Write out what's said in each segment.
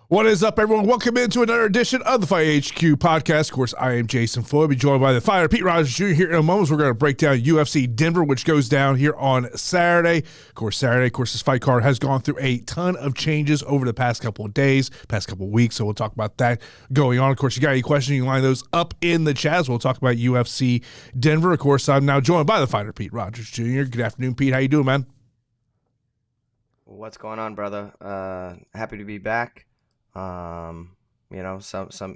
What is up, everyone? Welcome into another edition of the Fight HQ podcast. Of course, I am Jason Floyd. Be joined by the fighter Pete Rogers Jr. Here in a moment. We're going to break down UFC Denver, which goes down here on Saturday. Of course, this fight card has gone through a ton of changes over the past couple of days, past couple of weeks. So we'll talk about that going on. Of course, you got any questions, you can line those up in the chat. We'll talk about UFC Denver. Of course, I'm now joined by the fighter Pete Rogers Jr. Good afternoon, Pete. How you doing, man? What's going on, brother? Happy to be back. Some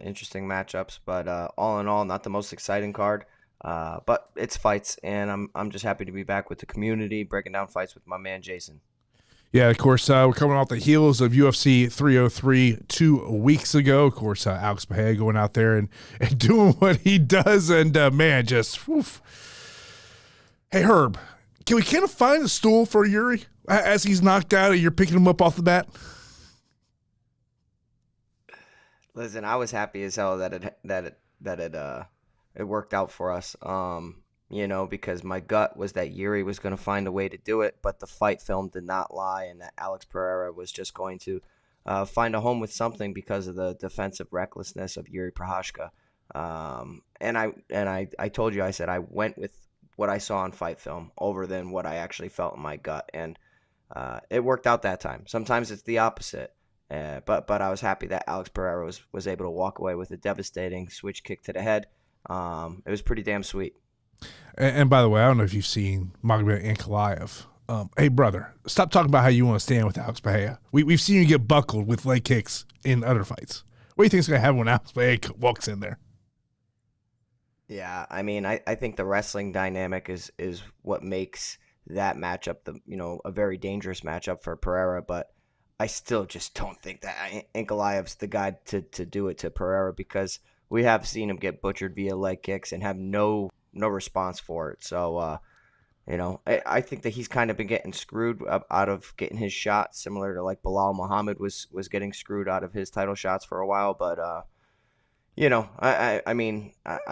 interesting matchups, but all in all, not the most exciting card. But it's fights, and I'm just happy to be back with the community, breaking down fights with my man Jason. Yeah, of course, we're coming off the heels of UFC 303 2 weeks ago. Of course, Alex Pereira going out there and doing what he does, and just woof. Hey, Herb, can we kind of find a stool for Yuri as he's knocked out and you're picking him up off the bat? Listen, I was happy as hell that it worked out for us. Because my gut was that Yuri was going to find a way to do it, but the fight film did not lie, and that Alex Pereira was just going to find a home with something because of the defensive recklessness of Yuri Prochazka. And I told you, I said I went with what I saw on fight film over than what I actually felt in my gut, and it worked out that time. Sometimes it's the opposite. But I was happy that Alex Pereira was able to walk away with a devastating switch kick to the head. It was pretty damn sweet. And by the way, I don't know if you've seen Magomed Ankalaev. Hey, brother, stop talking about how you want to stand with Alex Pereira. We've seen you get buckled with leg kicks in other fights. What do you think is going to happen when Alex Pereira walks in there? Yeah, I mean, I think the wrestling dynamic is what makes that matchup a very dangerous matchup for Pereira, but I still just don't think that Ankalaev's the guy to do it to Pereira, because we have seen him get butchered via leg kicks and have no response for it. So, I think that he's kind of been getting screwed out of getting his shot, similar to like Bilal Muhammad was getting screwed out of his title shots for a while. But, I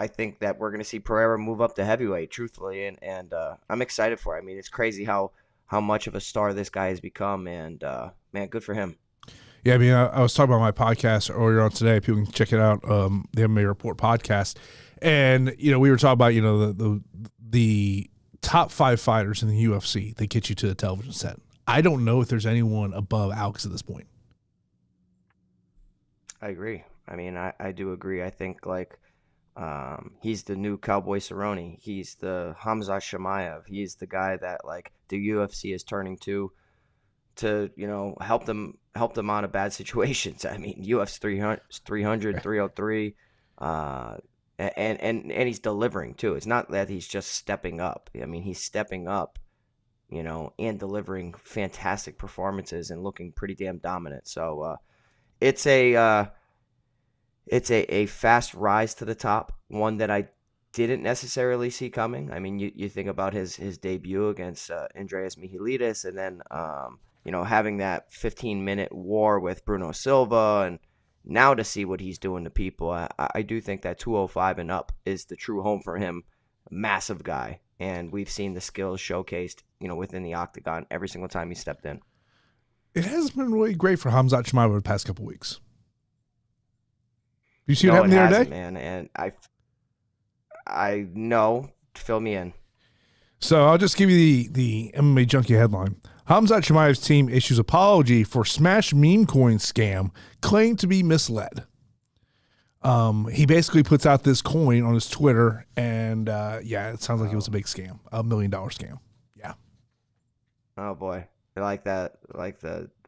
think that we're going to see Pereira move up to heavyweight, truthfully, and I'm excited for it. I mean, it's crazy how much of a star this guy has become, and man, good for him. Yeah, I mean, I was talking about my podcast earlier on today. People can check it out, the MMA Report podcast, and we were talking about the top 5 fighters in the UFC that get you to the television set. I don't know if there's anyone above Alex at this point. I agree. I mean, I do agree. I think he's the new Cowboy Cerrone. He's the Khamzat Chimaev. He's the guy that the UFC is turning to help them out of bad situations. I mean, UFC 300, 303, and he's delivering too. It's not that he's just stepping up. I mean, he's stepping up, and delivering fantastic performances and looking pretty damn dominant. So it's a fast rise to the top, one that I didn't necessarily see coming. I mean, you think about his debut against Andreas Mihalidis, and then having that 15-minute war with Bruno Silva, and now to see what he's doing to people. I do think that 205 and up is the true home for him. Massive guy, and we've seen the skills showcased within the octagon every single time he stepped in. It has been really great for Khamzat Chimaev over the past couple weeks. You see what happened the other day? Man, and I know. Fill me in. So I'll just give you the MMA Junkie headline. Khamzat Chimaev's team issues apology for smash meme coin scam claimed to be misled. He basically puts out this coin on his Twitter, and it sounds like it was a big scam, $1 million scam. Yeah. Oh boy, I like that.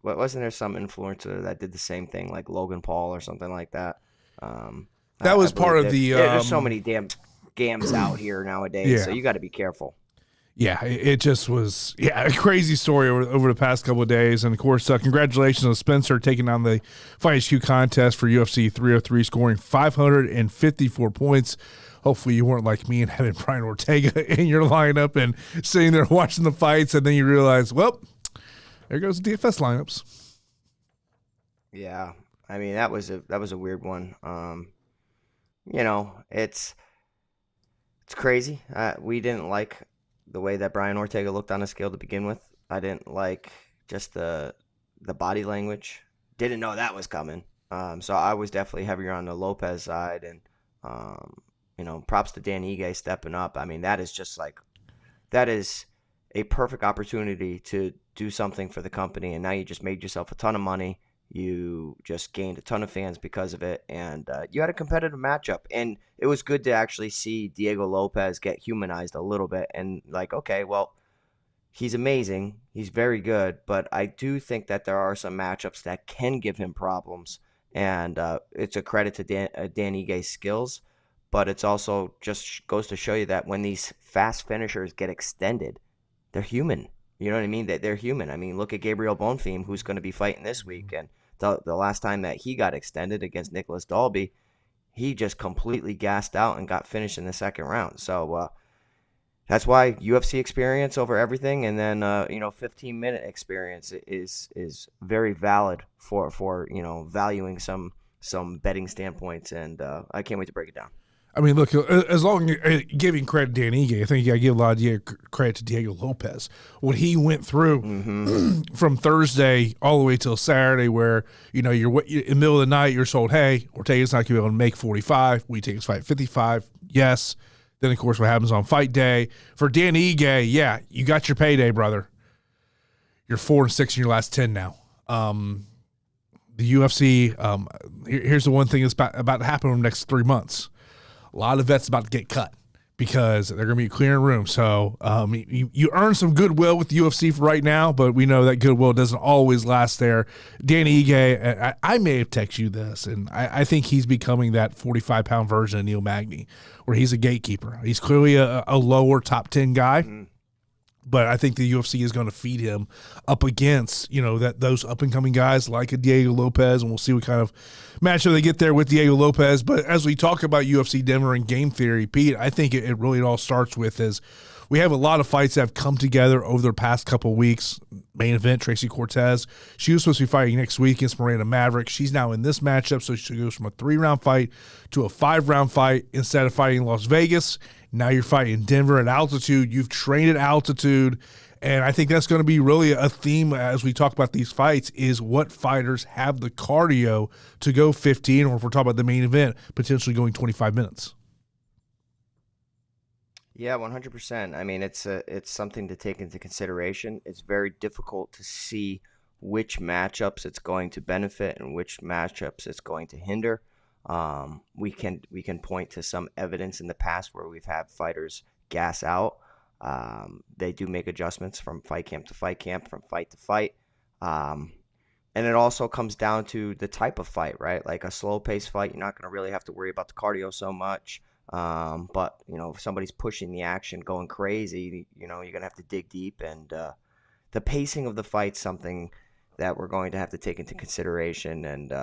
Wasn't there some influencer that did the same thing, like Logan Paul or something like that? That was part of the. There's so many damn scams out here nowadays, so you got to be careful. Yeah, it just was a crazy story over the past couple of days. And, of course, congratulations on Spencer taking on the Fight HQ contest for UFC 303, scoring 554 points. Hopefully you weren't like me and having Brian Ortega in your lineup and sitting there watching the fights, and then you realize, well, there goes the DFS lineups. Yeah, I mean, that was a weird one. It's crazy. We didn't like the way that Brian Ortega looked on a scale to begin with. I didn't like just the body language. Didn't know that was coming. So I was definitely heavier on the Lopez side, and props to Dan Ige stepping up. I mean, that is a perfect opportunity to do something for the company, and now you just made yourself a ton of money. You just gained a ton of fans because of it, and you had a competitive matchup. And it was good to actually see Diego Lopez get humanized a little bit, and like, okay, well, he's amazing, he's very good, but I do think that there are some matchups that can give him problems, and it's a credit to Dan Ige's skills, but it's also just goes to show you that when these fast finishers get extended, they're human. You know what I mean? They're human. I mean, look at Gabriel Bonfim, who's going to be fighting this week. And the last time that he got extended against Nicholas Dalby, he just completely gassed out and got finished in the second round. So that's why UFC experience over everything. And then, 15-minute experience is very valid for valuing some betting standpoints. And I can't wait to break it down. I mean, look, as long as giving credit to Dan Ige, I think you got to give a lot of credit to Diego Lopez. What he went through from Thursday all the way till Saturday, where, you're in the middle of the night, you're told, hey, Ortega's not going to be able to make 45. We take his fight 55. Yes. Then, of course, what happens on fight day. For Dan Ige, yeah, you got your payday, brother. You're 4-6 in your last 10 now. The UFC, here's the one thing that's about to happen in the next 3 months. A lot of vets about to get cut because they're going to be clearing room. So you earn some goodwill with the UFC for right now, but we know that goodwill doesn't always last there. Danny Ige, I may have texted you this, and I think he's becoming that 45-pound version of Neil Magny, where he's a gatekeeper. He's clearly a lower top 10 guy. But I think the UFC is going to feed him up against, those up-and-coming guys like a Diego Lopez, and we'll see what kind of matchup they get there with Diego Lopez. But as we talk about UFC Denver and game theory, Pete, I think it really all starts with is we have a lot of fights that have come together over the past couple of weeks. Main event, Tracy Cortez. She was supposed to be fighting next week against Miranda Maverick. She's now in this matchup, so she goes from a 3-round fight to a 5-round fight instead of fighting in Las Vegas. Now you're fighting in Denver at altitude. You've trained at altitude. And I think that's going to be really a theme as we talk about these fights is what fighters have the cardio to go 15, or if we're talking about the main event, potentially going 25 minutes. Yeah, 100%. I mean, it's something to take into consideration. It's very difficult to see which matchups it's going to benefit and which matchups it's going to hinder. We can point to some evidence in the past where we've had fighters gas out. They do make adjustments from fight camp to fight camp, from fight to fight. And it also comes down to the type of fight, right? Like a slow-paced fight, you're not going to really have to worry about the cardio so much. But, if somebody's pushing the action, going crazy, you're going to have to dig deep. And the pacing of the fight's something that we're going to have to take into consideration. And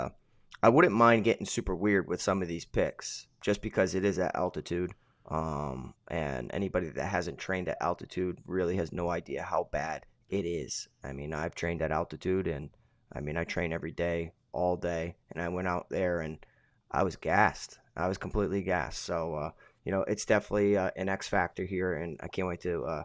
I wouldn't mind getting super weird with some of these picks just because it is at altitude. And anybody that hasn't trained at altitude really has no idea how bad it is. I mean, I've trained at altitude, and I train every day, all day, and I went out there and I was gassed. I was completely gassed. So, it's definitely an X factor here, and I can't wait to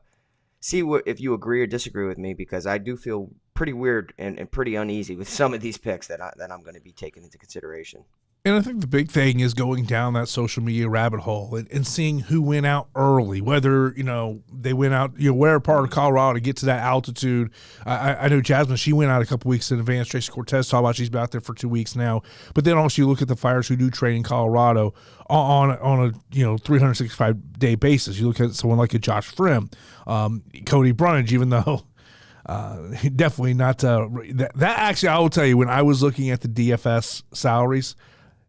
see if you agree or disagree with me, because I do feel pretty weird and pretty uneasy with some of these picks that I'm going to be taking into consideration. And I think the big thing is going down that social media rabbit hole and seeing who went out early, whether, they went out, where part of Colorado to get to that altitude. I know Jasmine, she went out a couple weeks in advance. Tracy Cortez talked about she's been out there for 2 weeks now. But then also you look at the fighters who do train in Colorado on a 365-day basis. You look at someone like a Josh Frim, Cody Brundage, even though definitely not that actually, I will tell you, when I was looking at the DFS salaries,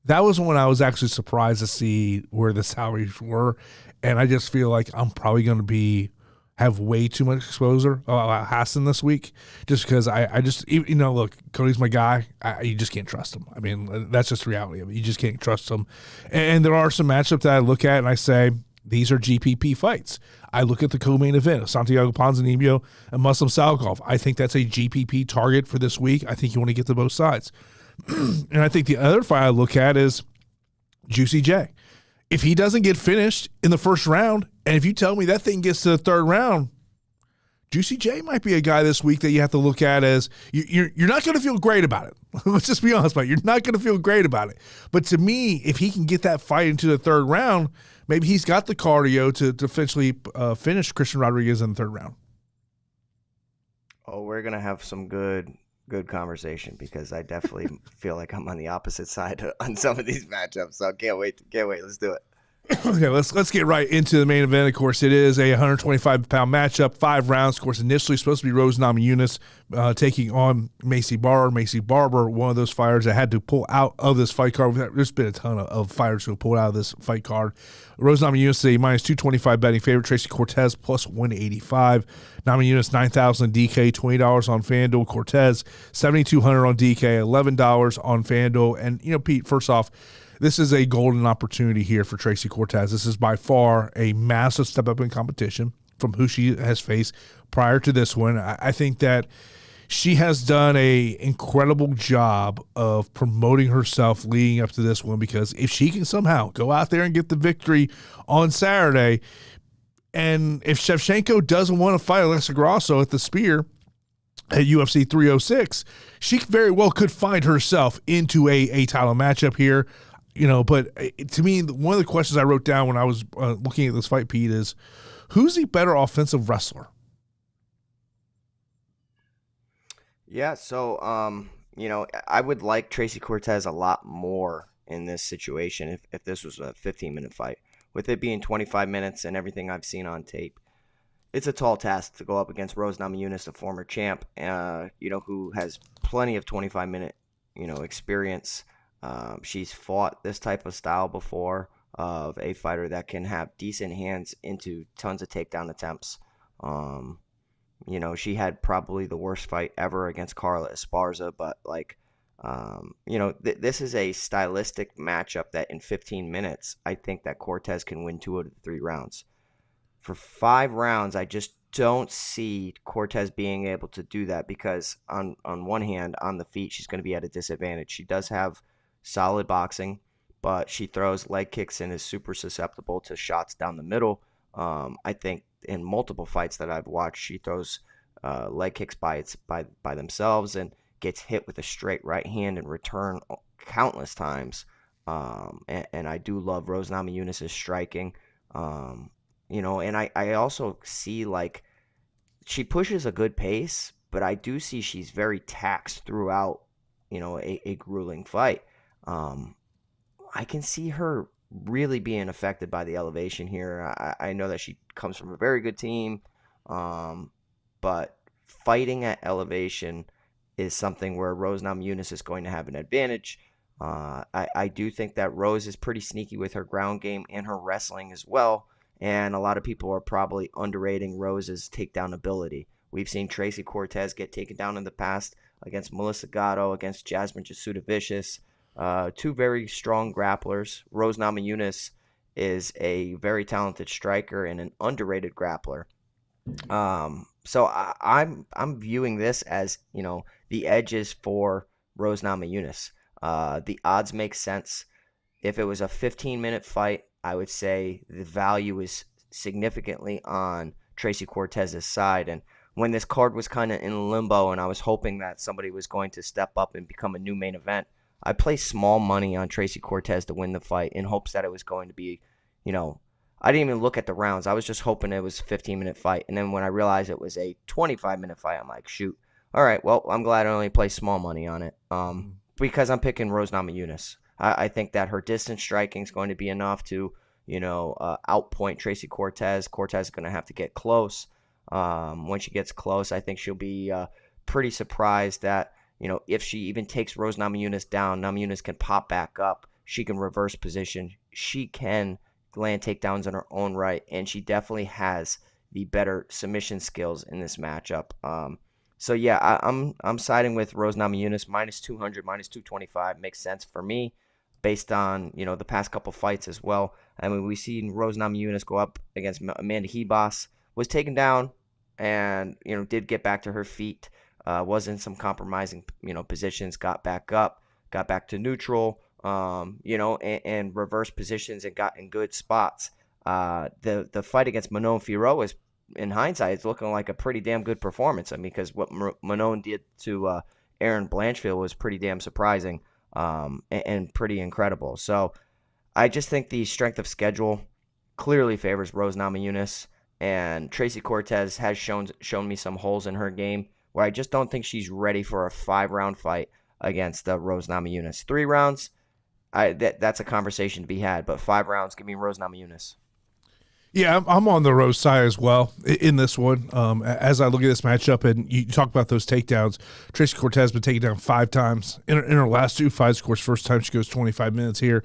that was when I was actually surprised to see where the salaries were, and I just feel like I'm probably going to have way too much exposure Alhassan this week, just because I just look, Cody's my guy. You just can't trust him. I mean, that's just the reality of it. You just can't trust him, and there are some matchups that I look at and I say these are GPP fights. I look at the co-main event of Santiago Ponzinibbio and Muslim Salikhov. I think that's a GPP target for this week. I think you want to get to both sides. And I think the other fight I look at is Juicy J. If he doesn't get finished in the first round, and if you tell me that thing gets to the third round, Juicy J might be a guy this week that you have to look at as you're not going to feel great about it. Let's just be honest about it. You're not going to feel great about it. But to me, if he can get that fight into the third round, maybe he's got the cardio to eventually finish Christian Rodriguez in the third round. Oh, we're going to have some good conversation because I definitely feel like I'm on the opposite side on some of these matchups. So I can't wait. Let's do it. Okay, let's get right into the main event. Of course, it is a 125-pound matchup, 5 rounds. Of course, initially supposed to be Rose Namajunas taking on Macy Barber. Macy Barber, one of those fighters that had to pull out of this fight card. There's been a ton of fighters who have pulled out of this fight card. Rose Namajunas is a minus 225 betting favorite. Tracy Cortez plus 185. Namajunas 9,000 DK, $20 on FanDuel. Cortez 7,200 on DK, $11 on FanDuel. And Pete, first off, this is a golden opportunity here for Tracy Cortez. This is by far a massive step up in competition from who she has faced prior to this one. I think that she has done a incredible job of promoting herself leading up to this one, because if she can somehow go out there and get the victory on Saturday, and if Shevchenko doesn't want to fight Alexa Grasso at the Spear at UFC 306, she very well could find herself into a title matchup here. But to me, one of the questions I wrote down when I was looking at this fight, Pete, is who's the better offensive wrestler? Yeah, so, I would like Tracy Cortez a lot more in this situation if this was a 15-minute fight. With it being 25 minutes and everything I've seen on tape, it's a tall task to go up against Rose Namajunas, the former champ, who has plenty of 25-minute, experience. She's fought this type of style before, of a fighter that can have decent hands into tons of takedown attempts. She had probably the worst fight ever against Carla Esparza, but this is a stylistic matchup that in 15 minutes, I think that Cortez can win 2 out of the 3 rounds. For 5 rounds, I just don't see Cortez being able to do that because on one hand, on the feet, she's going to be at a disadvantage. She does have solid boxing, but she throws leg kicks and is super susceptible to shots down the middle. I think in multiple fights that I've watched, she throws leg kicks by themselves and gets hit with a straight right hand in return countless times. And I do love Rose Namajunas' striking. And I also see she pushes a good pace, but I do see she's very taxed throughout, a grueling fight. I can see her really being affected by the elevation here. I know that she comes from a very good team, but fighting at elevation is something where Rose Namajunas is going to have an advantage. I do think that Rose is pretty sneaky with her ground game and her wrestling as well, and a lot of people are probably underrating Rose's takedown ability. We've seen Tracy Cortez get taken down in the past against Melissa Gatto, against Jasmine Jasudavicius. 2 very strong grapplers. Rose Namajunas is a very talented striker and an underrated grappler. So I'm viewing this as, the edges for Rose Namajunas. The odds make sense. If it was a 15-minute fight, I would say the value is significantly on Tracy Cortez's side. And when this card was kind of in limbo and I was hoping that somebody was going to step up and become a new main event, I placed small money on Tracy Cortez to win the fight in hopes that it was going to be, I didn't even look at the rounds. I was just hoping it was a 15-minute fight. And then when I realized it was a 25-minute fight, I'm like, shoot. All right, well, I'm glad I only placed small money on it because I'm picking Rose Namajunas. I think that her distance striking is going to be enough to, outpoint Tracy Cortez. Cortez is going to have to get close. When she gets close, I think she'll be pretty surprised that, if she even takes Rose Namajunas down, Namajunas can pop back up. She can reverse position. She can land takedowns in her own right, and she definitely has the better submission skills in this matchup. So yeah, I'm siding with Rose Namajunas. minus 200, minus 225 makes sense for me, based on the past couple fights as well. I mean, we've seen Rose Namajunas go up against Amanda Hebos, was taken down, and did get back to her feet. Was in some compromising positions, got back up, got back to neutral, and reversed positions and got in good spots. The fight against Manon Fiorot was in hindsight, it's looking like a pretty damn good performance. I mean, because what Manon did to Erin Blanchfield was pretty damn surprising, and pretty incredible. So I just think the strength of schedule clearly favors Rose Namajunas, and Tracy Cortez has shown me some holes in her game where I just don't think she's ready for a 5-round fight against Rose Namajunas. 3 rounds, that's a conversation to be had, but 5 rounds, give me Rose Namajunas. Yeah, I'm on the Rose side as well in this one. As I look at this matchup, and you talk about those takedowns, Tracy Cortez has been taken down 5 times in her last 2 fights. Of course, first time she goes 25 minutes here.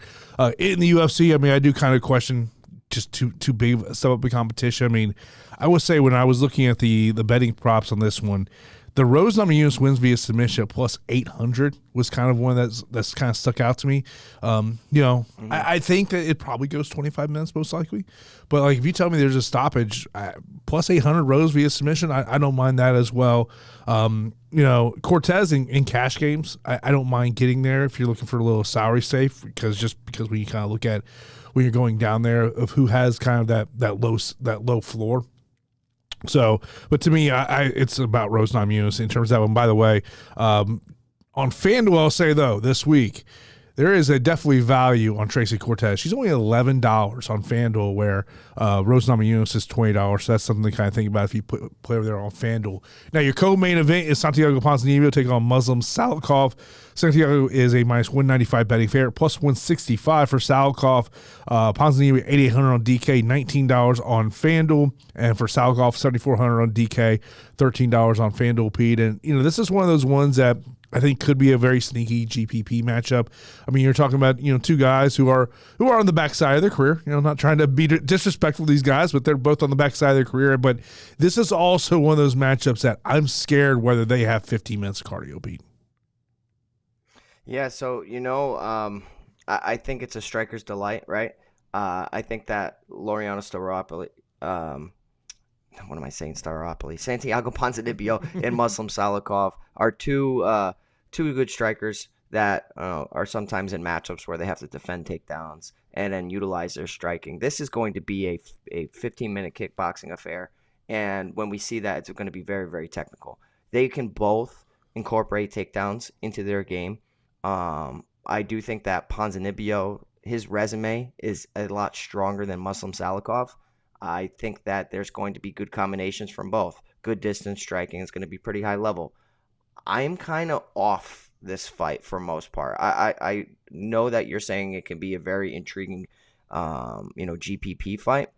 In the UFC, I mean, I do kind of question just too big of a step up in competition. I mean, I would say when I was looking at the betting props on this one, the Rose Namajunas wins via submission at plus 800 was kind of one that's kind of stuck out to me. I think that it probably goes 25 minutes most likely. But like if you tell me there's a stoppage, plus 800 Rose via submission, I don't mind that as well. Cortez in cash games, I don't mind getting there if you're looking for a little salary safe, because when you kind of look at when you're going down there of who has kind of that low floor. So, but to me, it's about Rose Namajunas in terms of that one. By the way, on FanDuel, I'll say though, this week, there is a definitely value on Tracy Cortez. She's only $11 on FanDuel, where Rose Namajunas is $20. So that's something to kind of think about if you play over there on FanDuel. Now, your co-main event is Santiago Ponzinibbio taking on Muslim Salikhov. Santiago is a minus 195 betting favorite, plus 165 for Salikhov. Ponzinibbio, 8,800 on DK, $19 on FanDuel. And for Salikhov, 7,400 on DK, $13 on FanDuel, Pete. And, this is one of those ones that I think could be a very sneaky GPP matchup. I mean, you're talking about, 2 guys who are on the backside of their career. Not trying to be disrespectful to these guys, but they're both on the backside of their career. But this is also one of those matchups that I'm scared whether they have 15 minutes of cardio, Pete. Yeah, so, I think it's a striker's delight, right? I think that Laureano Staropoli, what am I saying, Staropoli? Santiago Ponzinibbio and Muslim Salikhov are two good strikers that are sometimes in matchups where they have to defend takedowns and then utilize their striking. This is going to be a 15-minute kickboxing affair, and when we see that, it's going to be very, very technical. They can both incorporate takedowns into their game. I do think that Ponzinibbio, his resume is a lot stronger than Muslim Salikhov. I think that there's going to be good combinations from both. Good distance striking is going to be pretty high level. I'm kind of off this fight for most part. I know that you're saying it can be a very intriguing, GPP fight.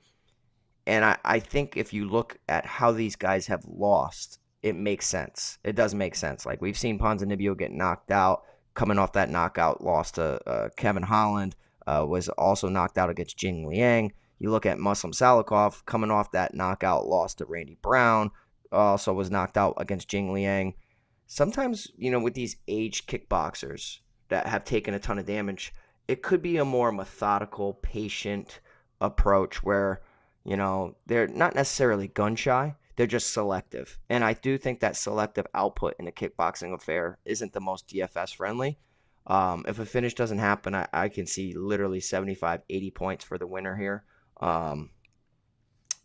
And I think if you look at how these guys have lost, it makes sense. It does make sense. Like we've seen Ponzinibbio get knocked out. Coming off that knockout loss to Kevin Holland, was also knocked out against Jing Liang. You look at Muslim Salikhov coming off that knockout loss to Randy Brown, also was knocked out against Jing Liang. Sometimes, with these aged kickboxers that have taken a ton of damage, it could be a more methodical, patient approach where, they're not necessarily gun shy. They're just selective. And I do think that selective output in a kickboxing affair isn't the most DFS friendly. If a finish doesn't happen, I can see literally 75, 80 points for the winner here. And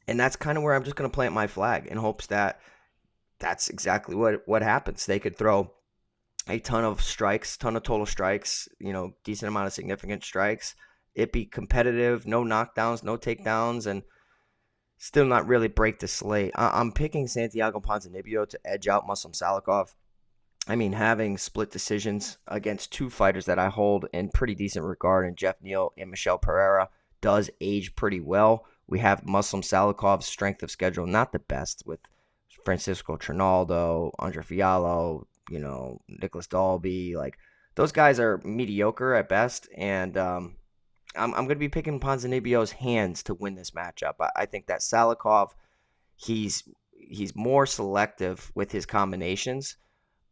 that's kind of where I'm just going to plant my flag in hopes that that's exactly what happens. They could throw a ton of strikes, ton of total strikes, decent amount of significant strikes. It be competitive, no knockdowns, no takedowns, and still not really break the slate. I'm picking Santiago Ponzinibbio to edge out Muslim Salikhov. I mean, having split decisions against 2 fighters that I hold in pretty decent regard, and Jeff Neal and Michelle Pereira, does age pretty well. We have Muslim Salikhov's strength of schedule not the best, with Francisco Trinaldo, Andre Fiallo, Nicholas Dalby. Like, those guys are mediocre at best, and I'm going to be picking Ponzinibbio's hands to win this matchup. I think that Salikhov, he's more selective with his combinations,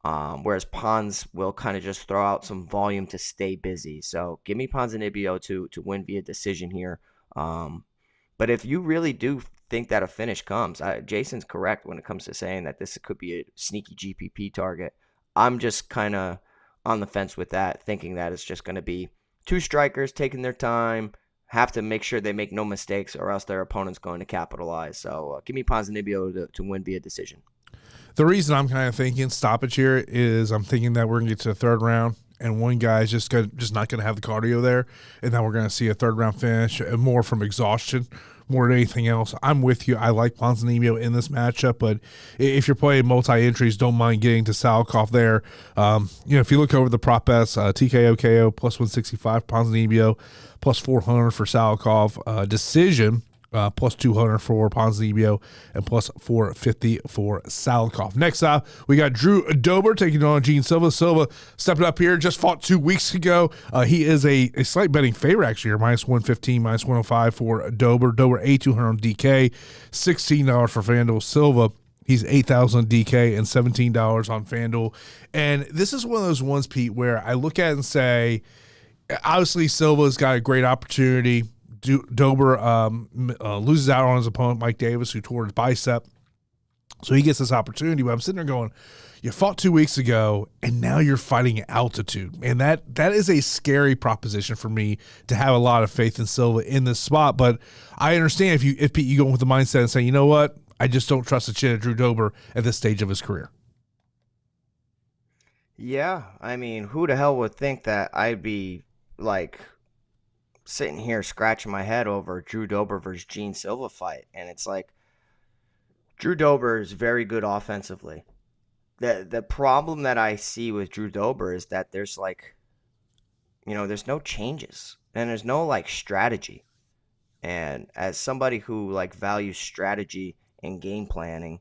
whereas Ponz will kind of just throw out some volume to stay busy. So give me Ponzinibbio to win via decision here. But if you really do think that a finish comes, Jason's correct when it comes to saying that this could be a sneaky GPP target. I'm just kind of on the fence with that, thinking that it's just going to be 2 strikers taking their time, have to make sure they make no mistakes, or else their opponent's going to capitalize. So give me Ponzinibbio to win via decision. The reason I'm kind of thinking stoppage here is I'm thinking that we're going to get to the third round, and one guy's just not going to have the cardio there, and then we're going to see a third round finish, more from exhaustion more than anything else. I'm with you. I like Ponzinibbio in this matchup, but if you're playing multi-entries, don't mind getting to Salikhov there. If you look over the prop bets, TKO KO plus 165, Ponzinibbio plus 400 for Salikhov, decision plus 200 for Ponzinibbio, and plus 450 for Salikhov. Next up, we got Drew Dober taking on Gene Silva. Silva stepping up here, just fought 2 weeks ago. He is a slight betting favorite actually here, minus 115, minus 105 for Dober. Dober 8,200 on DK, $16 for FanDuel. Silva, he's 8,000 on DK and $17 on FanDuel. And this is one of those ones, Pete, where I look at it and say, obviously Silva's got a great opportunity. Dober loses out on his opponent, Mike Davis, who tore his bicep. So he gets this opportunity. But I'm sitting there going, you fought 2 weeks ago, and now you're fighting at altitude. And that is a scary proposition for me to have a lot of faith in Silva in this spot. But I understand if Pete, you go with the mindset and say, you know what, I just don't trust the chin of Drew Dober at this stage of his career. Yeah, I mean, who the hell would think that I'd be like sitting here scratching my head over Drew Dober versus Gene Silva fight? And it's like, Drew Dober is very good offensively. The problem that I see with Drew Dober is that there's there's no changes and there's no strategy. And as somebody who values strategy and game planning,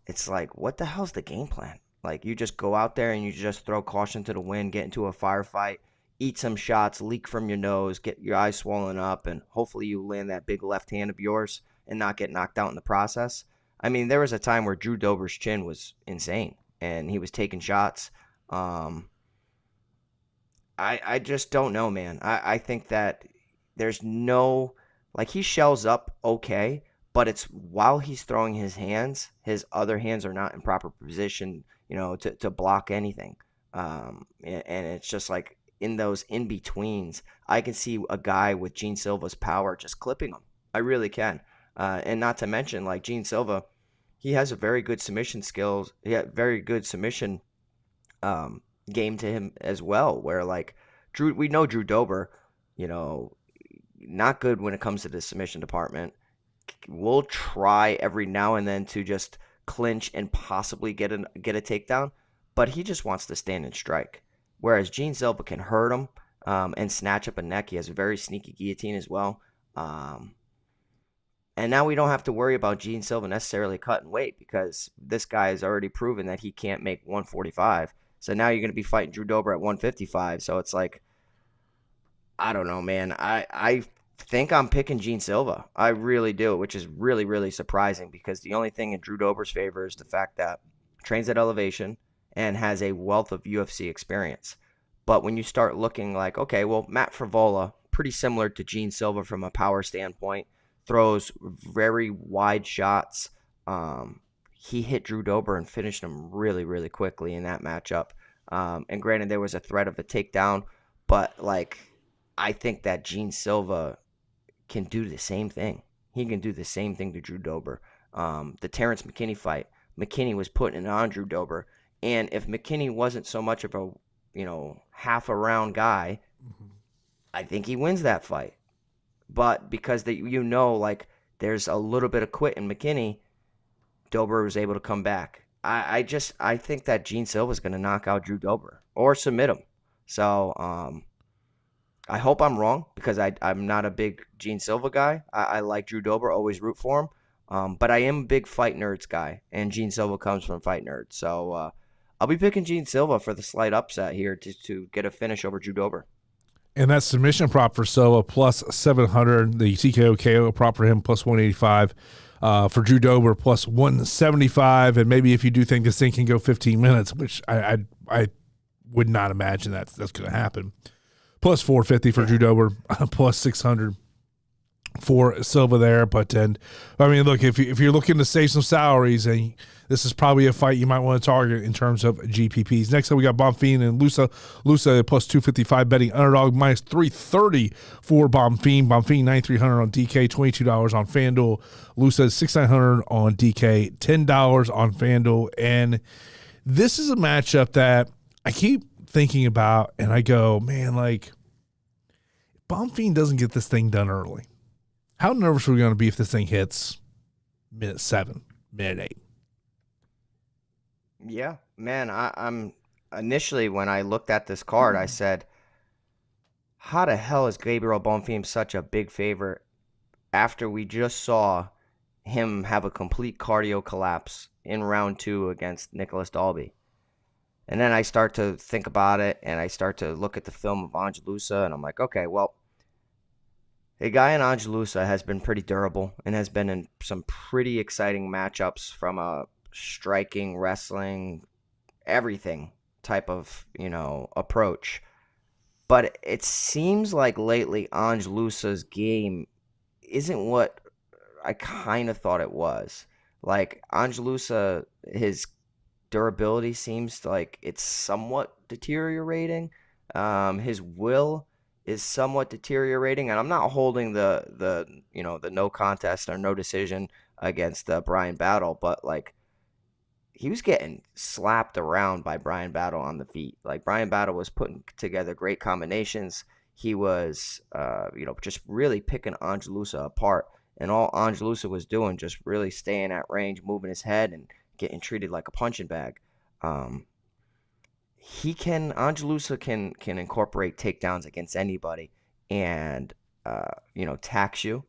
it's like, what the hell's the game plan? You just go out there and you just throw caution to the wind, get into a firefight, eat some shots, leak from your nose, get your eyes swollen up, and hopefully you land that big left hand of yours and not get knocked out in the process. I mean, there was a time where Drew Dober's chin was insane, and he was taking shots. I just don't know, man. I think that there's no – he shells up okay, but it's while he's throwing his hands, his other hands are not in proper position, to block anything. And it's just in those in-betweens, I can see a guy with Gene Silva's power just clipping him. I really can. And not to mention, Gene Silva, he has a very good submission skills. He had very good submission game to him as well, where we know Drew Dober, not good when it comes to the submission department. We'll try every now and then to just clinch and possibly get a takedown, but he just wants to stand and strike. Whereas Gene Silva can hurt him and snatch up a neck. He has a very sneaky guillotine as well. And now we don't have to worry about Gene Silva necessarily cutting weight, because this guy has already proven that he can't make 145. So now you're going to be fighting Drew Dober at 155. So it's I don't know, man. I think I'm picking Gene Silva. I really do, which is really, really surprising, because the only thing in Drew Dober's favor is the fact that trains at elevation and has a wealth of UFC experience. But when you start looking okay, well, Matt Frivola, pretty similar to Gene Silva from a power standpoint, throws very wide shots. He hit Drew Dober and finished him really, really quickly in that matchup. And granted, there was a threat of a takedown, but I think that Gene Silva can do the same thing. He can do the same thing to Drew Dober. The Terrence McKinney fight, McKinney was putting it on Drew Dober. And if McKinney wasn't so much of a, half a round guy, I think he wins that fight. But because there's a little bit of quit in McKinney, Dober was able to come back. I think that Gene Silva is going to knock out Drew Dober or submit him. So I hope I'm wrong, because I'm not a big Gene Silva guy. I like Drew Dober, always root for him. But I am a big Fight Nerds guy, and Gene Silva comes from Fight Nerds. So I'll be picking Gene Silva for the slight upset here to get a finish over Drew Dober. And that submission prop for Silva plus 700, the TKO KO prop for him plus 185, for Drew Dober plus 175. And maybe if you do think this thing can go 15 minutes, which I would not imagine that's going to happen, plus 450 for Drew Dober, plus 600 for Silva there. But then, I mean, look, if you're looking to save some salaries, and this is probably a fight you might want to target in terms of GPPs. Next up, we got Bonfim and Loosa. Loosa plus 255 betting underdog, minus 330 for Bonfim. Bonfim 9,300 on DK, $22 on FanDuel. Loosa 6,900 on DK, $10 on FanDuel. And this is a matchup that I keep thinking about, and I go, man, like, Bonfim doesn't get this thing done early. How nervous are we going to be if this thing hits minute 7, minute 8? Yeah, man, I'm initially when I looked at this card, I said, how the hell is Gabriel Bonfim such a big favorite after we just saw him have a complete cardio collapse in round 2 against Nicholas Dalby? And then I start to think about it, and I start to look at the film of Ange Loosa, and I'm like, okay, well, a guy in Ange Loosa has been pretty durable and has been in some pretty exciting matchups from a striking, wrestling, everything type of, approach. But it seems like lately Ange Loosa's game isn't what I kind of thought it was. Like, Ange Loosa, his durability seems like it's somewhat deteriorating. His will is somewhat deteriorating, and I'm not holding the no contest or no decision against Brian Battle, but like, he was getting slapped around by Brian Battle on the feet. Like, Brian Battle was putting together great combinations. He was just really picking Ange Loosa apart, and all Ange Loosa was doing just really staying at range, moving his head, and getting treated like a punching bag. Ange Loosa can incorporate takedowns against anybody and tax you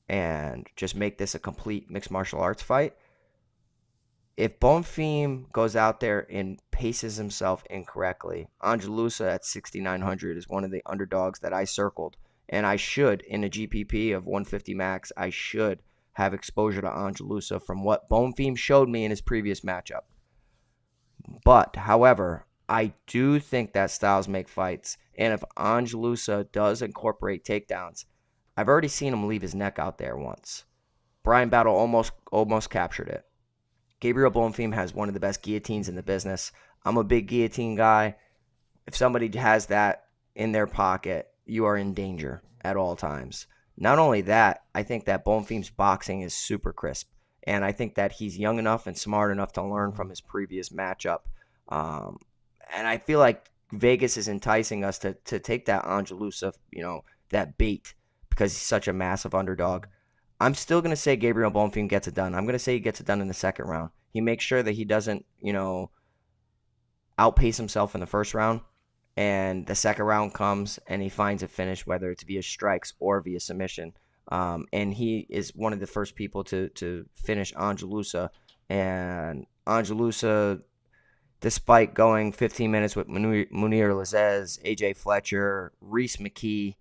and just make this a complete mixed martial arts fight. If Bonfim goes out there and paces himself incorrectly, Ange Loosa at 6,900 is one of the underdogs that I circled, and I should, in a GPP of 150 max, I should have exposure to Ange Loosa from what Bonfim showed me in his previous matchup. But, however, I do think that styles make fights, and if Ange Loosa does incorporate takedowns, I've already seen him leave his neck out there once. Brian Battle almost captured it. Gabriel Bonfim has one of the best guillotines in the business. I'm a big guillotine guy. If somebody has that in their pocket, you are in danger at all times. Not only that, I think that Bonfim's boxing is super crisp, and I think that he's young enough and smart enough to learn from his previous matchup. And I feel like Vegas is enticing us to take that Ange Loosa, that bait, because he's such a massive underdog. I'm still going to say Gabriel Bonfim gets it done. I'm going to say he gets it done in the second round. He makes sure that he doesn't, outpace himself in the first round. And the second round comes and he finds a finish, whether it's via strikes or via submission. And he is one of the first people to finish Ange Loosa. And Ange Loosa, despite going 15 minutes with Munir Lazez, AJ Fletcher, Reese McKee,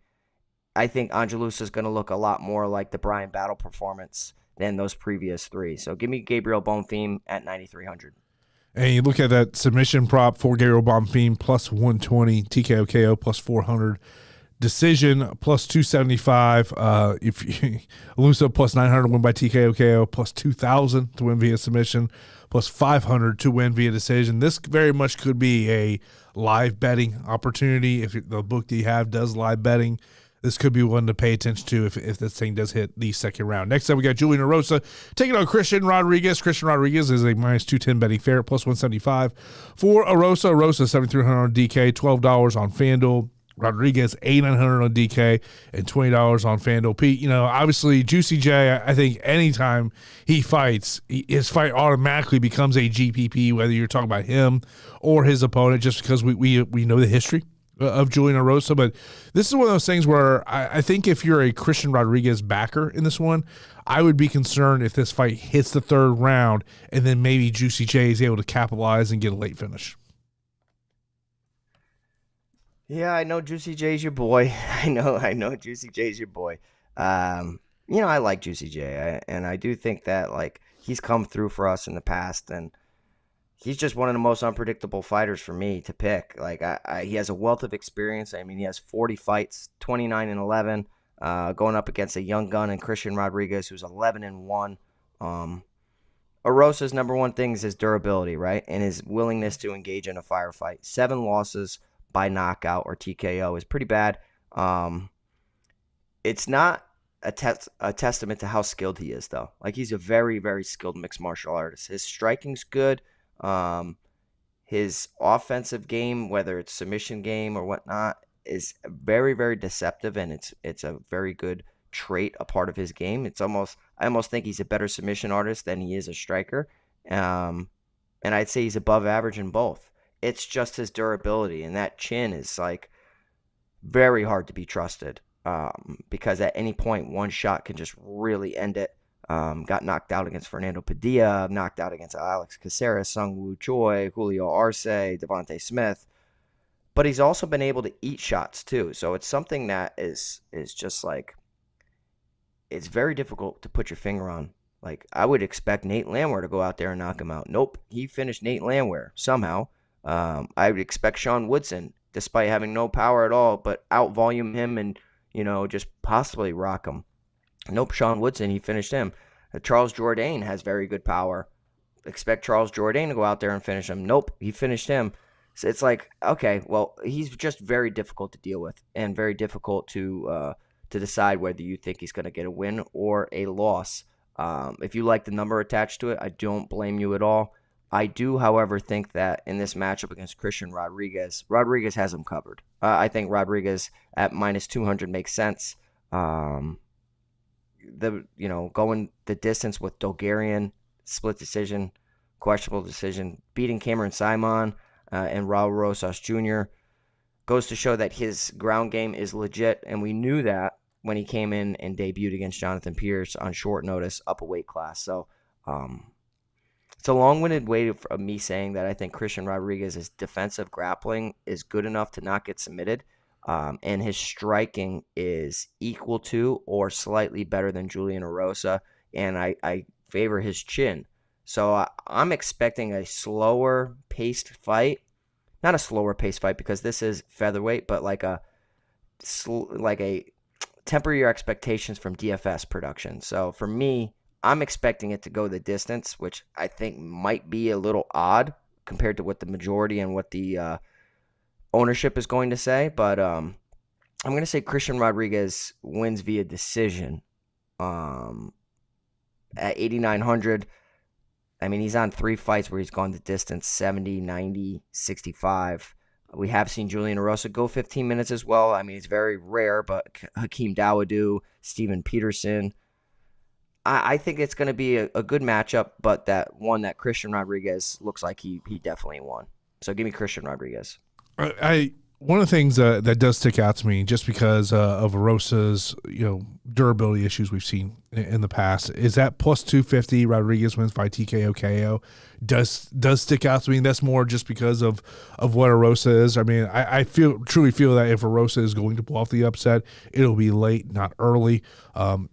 I think Ange Loosa is going to look a lot more like the Brian Battle performance than those previous 3. So give me Gabriel Bonfim at 9,300. And you look at that submission prop for Gabriel Bonfim, plus 120, TKO KO plus 400, decision plus 275. Loosa plus 900 win by TKO KO, plus 2,000 to win via submission, plus 500 to win via decision. This very much could be a live betting opportunity. If the book that you have does live betting, this could be one to pay attention to if this thing does hit the second round. Next up, we got Julian Erosa taking on Christian Rodriguez. Christian Rodriguez is a minus 210 betting favorite, plus 175 for Erosa. Erosa 7,300 on DK, $12 on FanDuel. Rodriguez 8,900 on DK and $20 on FanDuel. Pete, obviously Juicy J, I think anytime he fights, his fight automatically becomes a GPP, whether you're talking about him or his opponent, just because we know the history of Julian Erosa. But this is one of those things where I think if you're a Christian Rodriguez backer in this one, I would be concerned if this fight hits the third round and then maybe Juicy J is able to capitalize and get a late finish. Yeah, I know Juicy J's your boy. I know Juicy J's your boy. I like Juicy J, and I do think that he's come through for us in the past, and he's just one of the most unpredictable fighters for me to pick. He has a wealth of experience. I mean, he has 40 fights, 29-11. going up against a young gun and Christian Rodriguez, who's 11-1. Erosa's number one thing is his durability, right? And his willingness to engage in a firefight. 7 losses by knockout or TKO is pretty bad. It's not a testament to how skilled he is, though. Like, he's a very, very skilled mixed martial artist. His striking's good. His offensive game, whether it's submission game or whatnot, is very, very deceptive, and it's a very good trait, a part of his game. I almost think he's a better submission artist than he is a striker. And I'd say he's above average in both. It's just his durability, and that chin is like very hard to be trusted. Because at any point, one shot can just really end it. Got knocked out against Fernando Padilla, knocked out against Alex Caceres, Sung Woo Choi, Julio Arce, Devontae Smith. But he's also been able to eat shots too. So it's something that is just like, it's very difficult to put your finger on. Like, I would expect Nate Landwehr to go out there and knock him out. Nope, he finished Nate Landwehr somehow. I would expect Sean Woodson, despite having no power at all, but out-volume him and, just possibly rock him. Nope, Sean Woodson, he finished him. Charles Jourdain has very good power. Expect Charles Jourdain to go out there and finish him. Nope, he finished him. So it's like, okay, well, he's just very difficult to deal with and very difficult to decide whether you think he's going to get a win or a loss. If you like the number attached to it, I don't blame you at all. I do, however, think that in this matchup against Christian Rodriguez has him covered. I think Rodriguez at minus 200 makes sense. Going the distance with Dogarian, split decision, questionable decision, beating Cameron Simon and Raul Rosas Jr. goes to show that his ground game is legit, and we knew that when he came in and debuted against Jonathan Pierce on short notice, up a weight class. So it's a long-winded way of me saying that I think Christian Rodriguez's defensive grappling is good enough to not get submitted, and his striking is equal to or slightly better than Julian Erosa, and I favor his chin. So I'm expecting a slower-paced fight. Not a slower-paced fight because this is featherweight, but like a temper your expectations from DFS production. So for me, I'm expecting it to go the distance, which I think might be a little odd compared to what the majority and what the ownership is going to say. But I'm going to say Christian Rodriguez wins via decision at 8,900. I mean, he's on 3 fights where he's gone the distance, 70, 90, 65. We have seen Julian Erosa go 15 minutes as well. I mean, it's very rare, but Hakeem Dawodu, Steven Peterson. I think it's going to be a good matchup, but that one that Christian Rodriguez looks like he definitely won. So give me Christian Rodriguez. One of the things that does stick out to me, just because of Erosa's durability issues we've seen in the past, is that plus 250 Rodriguez wins by TKO KO does stick out to me. That's more just because of what Erosa is. I mean, I truly feel that if Erosa is going to pull off the upset, it'll be late, not early.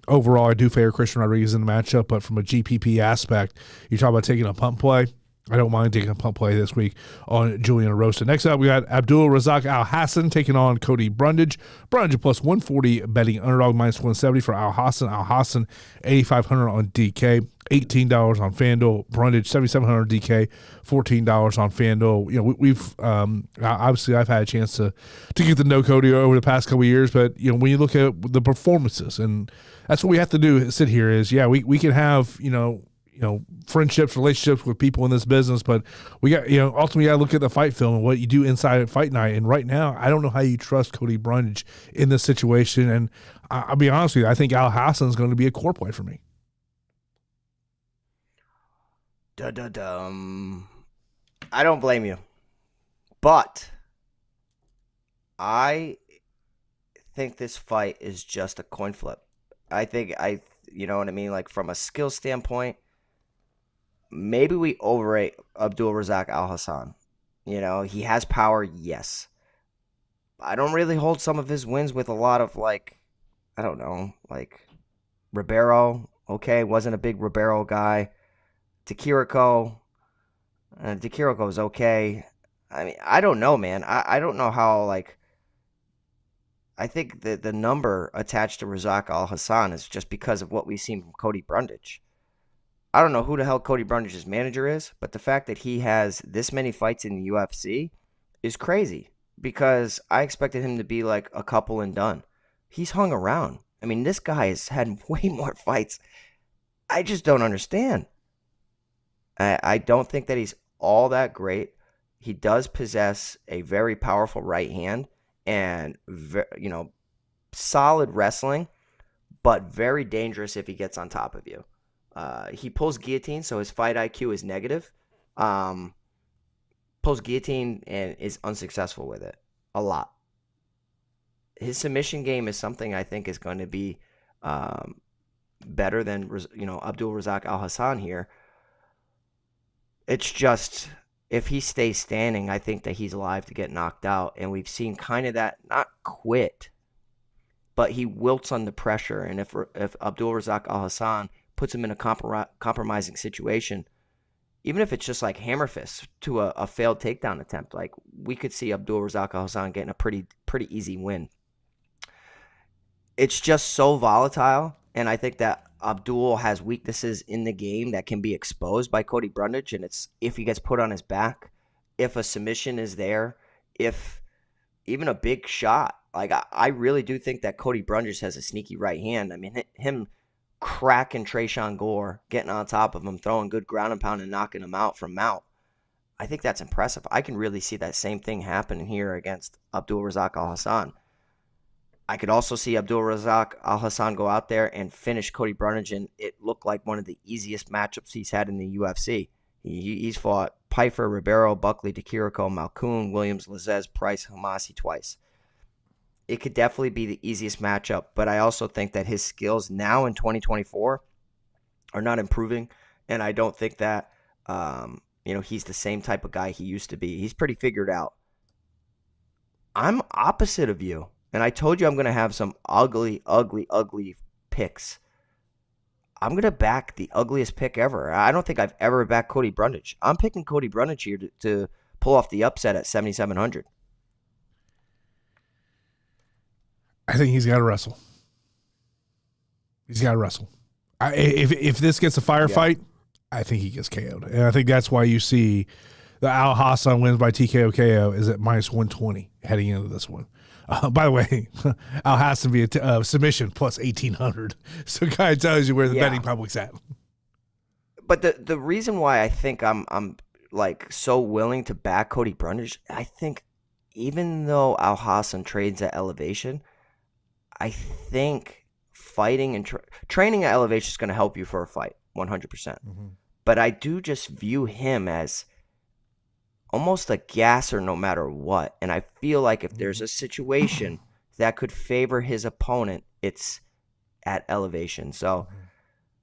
Overall, I do favor Christian Rodriguez in the matchup, but from a GPP aspect, you're talking about taking a pump play. I don't mind taking a pump play this week on Julian Erosa. Next up, we got Abdul Razak Alhassan taking on Cody Brundage. Brundage plus 140 betting underdog minus 170 for Alhassan. Alhassan 8,500 on DK, $18 on FanDuel. Brundage 7,700 DK, $14 on FanDuel. We've obviously I've had a chance to get to know Cody over the past couple of years, but when you look at the performances, and that's what we have to do. Sit here is we can have friendships, relationships with people in this business, but we got, ultimately you got to look at the fight film and what you do inside at fight night. And right now, I don't know how you trust Cody Brundage in this situation. And I'll be honest with you, I think Alhassan is going to be a core play for me. I don't blame you, but I think this fight is just a coin flip. I think you know what I mean? Like, from a skill standpoint, maybe we overrate Abdul Razak Alhassan. He has power, yes. I don't really hold some of his wins with a lot of, Ribeiro. Okay, wasn't a big Ribeiro guy. Takiriko is okay. I mean, I don't know, man. I don't know how, I think that the number attached to Razak Alhassan is just because of what we've seen from Cody Brundage. I don't know who the hell Cody Brundage's manager is, but the fact that he has this many fights in the UFC is crazy because I expected him to be like a couple and done. He's hung around. I mean, this guy has had way more fights. I just don't understand. I don't think that he's all that great. He does possess a very powerful right hand and, solid wrestling, but very dangerous if he gets on top of you. He pulls guillotine, so his fight IQ is negative. Pulls guillotine and is unsuccessful with it a lot. His submission game is something I think is going to be better than Abdul Razak Alhassan here. It's just if he stays standing, I think that he's alive to get knocked out, and we've seen kind of that not quit, but he wilts under pressure. And if Abdul Razak Alhassan puts him in a compromising situation, even if it's just like hammer fist to a failed takedown attempt, like we could see Abdul Razak Alhassan getting a pretty easy win. It's just so volatile, and I think that Abdul has weaknesses in the game that can be exposed by Cody Brundage, and it's if he gets put on his back, if a submission is there, if even a big shot. Like I really do think that Cody Brundage has a sneaky right hand. I mean, him cracking Trayshawn Gore, getting on top of him, throwing good ground and pound and knocking him out from mount. I think that's impressive. I can really see that same thing happening here against Abdul Razak Alhassan. I could also see Abdul Razak Alhassan go out there and finish Cody Brundage, and it looked like one of the easiest matchups he's had in the UFC. He's fought Pfeiffer, Ribeiro, Buckley, DeKiriko, Malkoun, Williams, Lazez, Price, Hamasi twice. It could definitely be the easiest matchup, but I also think that his skills now in 2024 are not improving, and I don't think that he's the same type of guy he used to be. He's pretty figured out. I'm opposite of you. And I told you I'm going to have some ugly picks. I'm going to back the ugliest pick ever. I don't think I've ever backed Cody Brundage. I'm picking Cody Brundage here to pull off the upset at 7,700. I think he's got to wrestle. He's got to wrestle. If this gets a firefight, I think he gets KO'd. And I think that's why you see the Alhassan wins by TKO KO is at minus 120 heading into this one. By the way, Alhassan via submission plus 1,800. So it kind of tells you where the betting public's at. But the reason why I think I'm like so willing to back Cody Brundage, I think even though Alhassan trades at elevation, I think fighting and training at elevation is going to help you for a fight, 100%. Mm-hmm. But I do just view him as almost a gasser no matter what. And I feel like if there's a situation that could favor his opponent, it's at elevation. So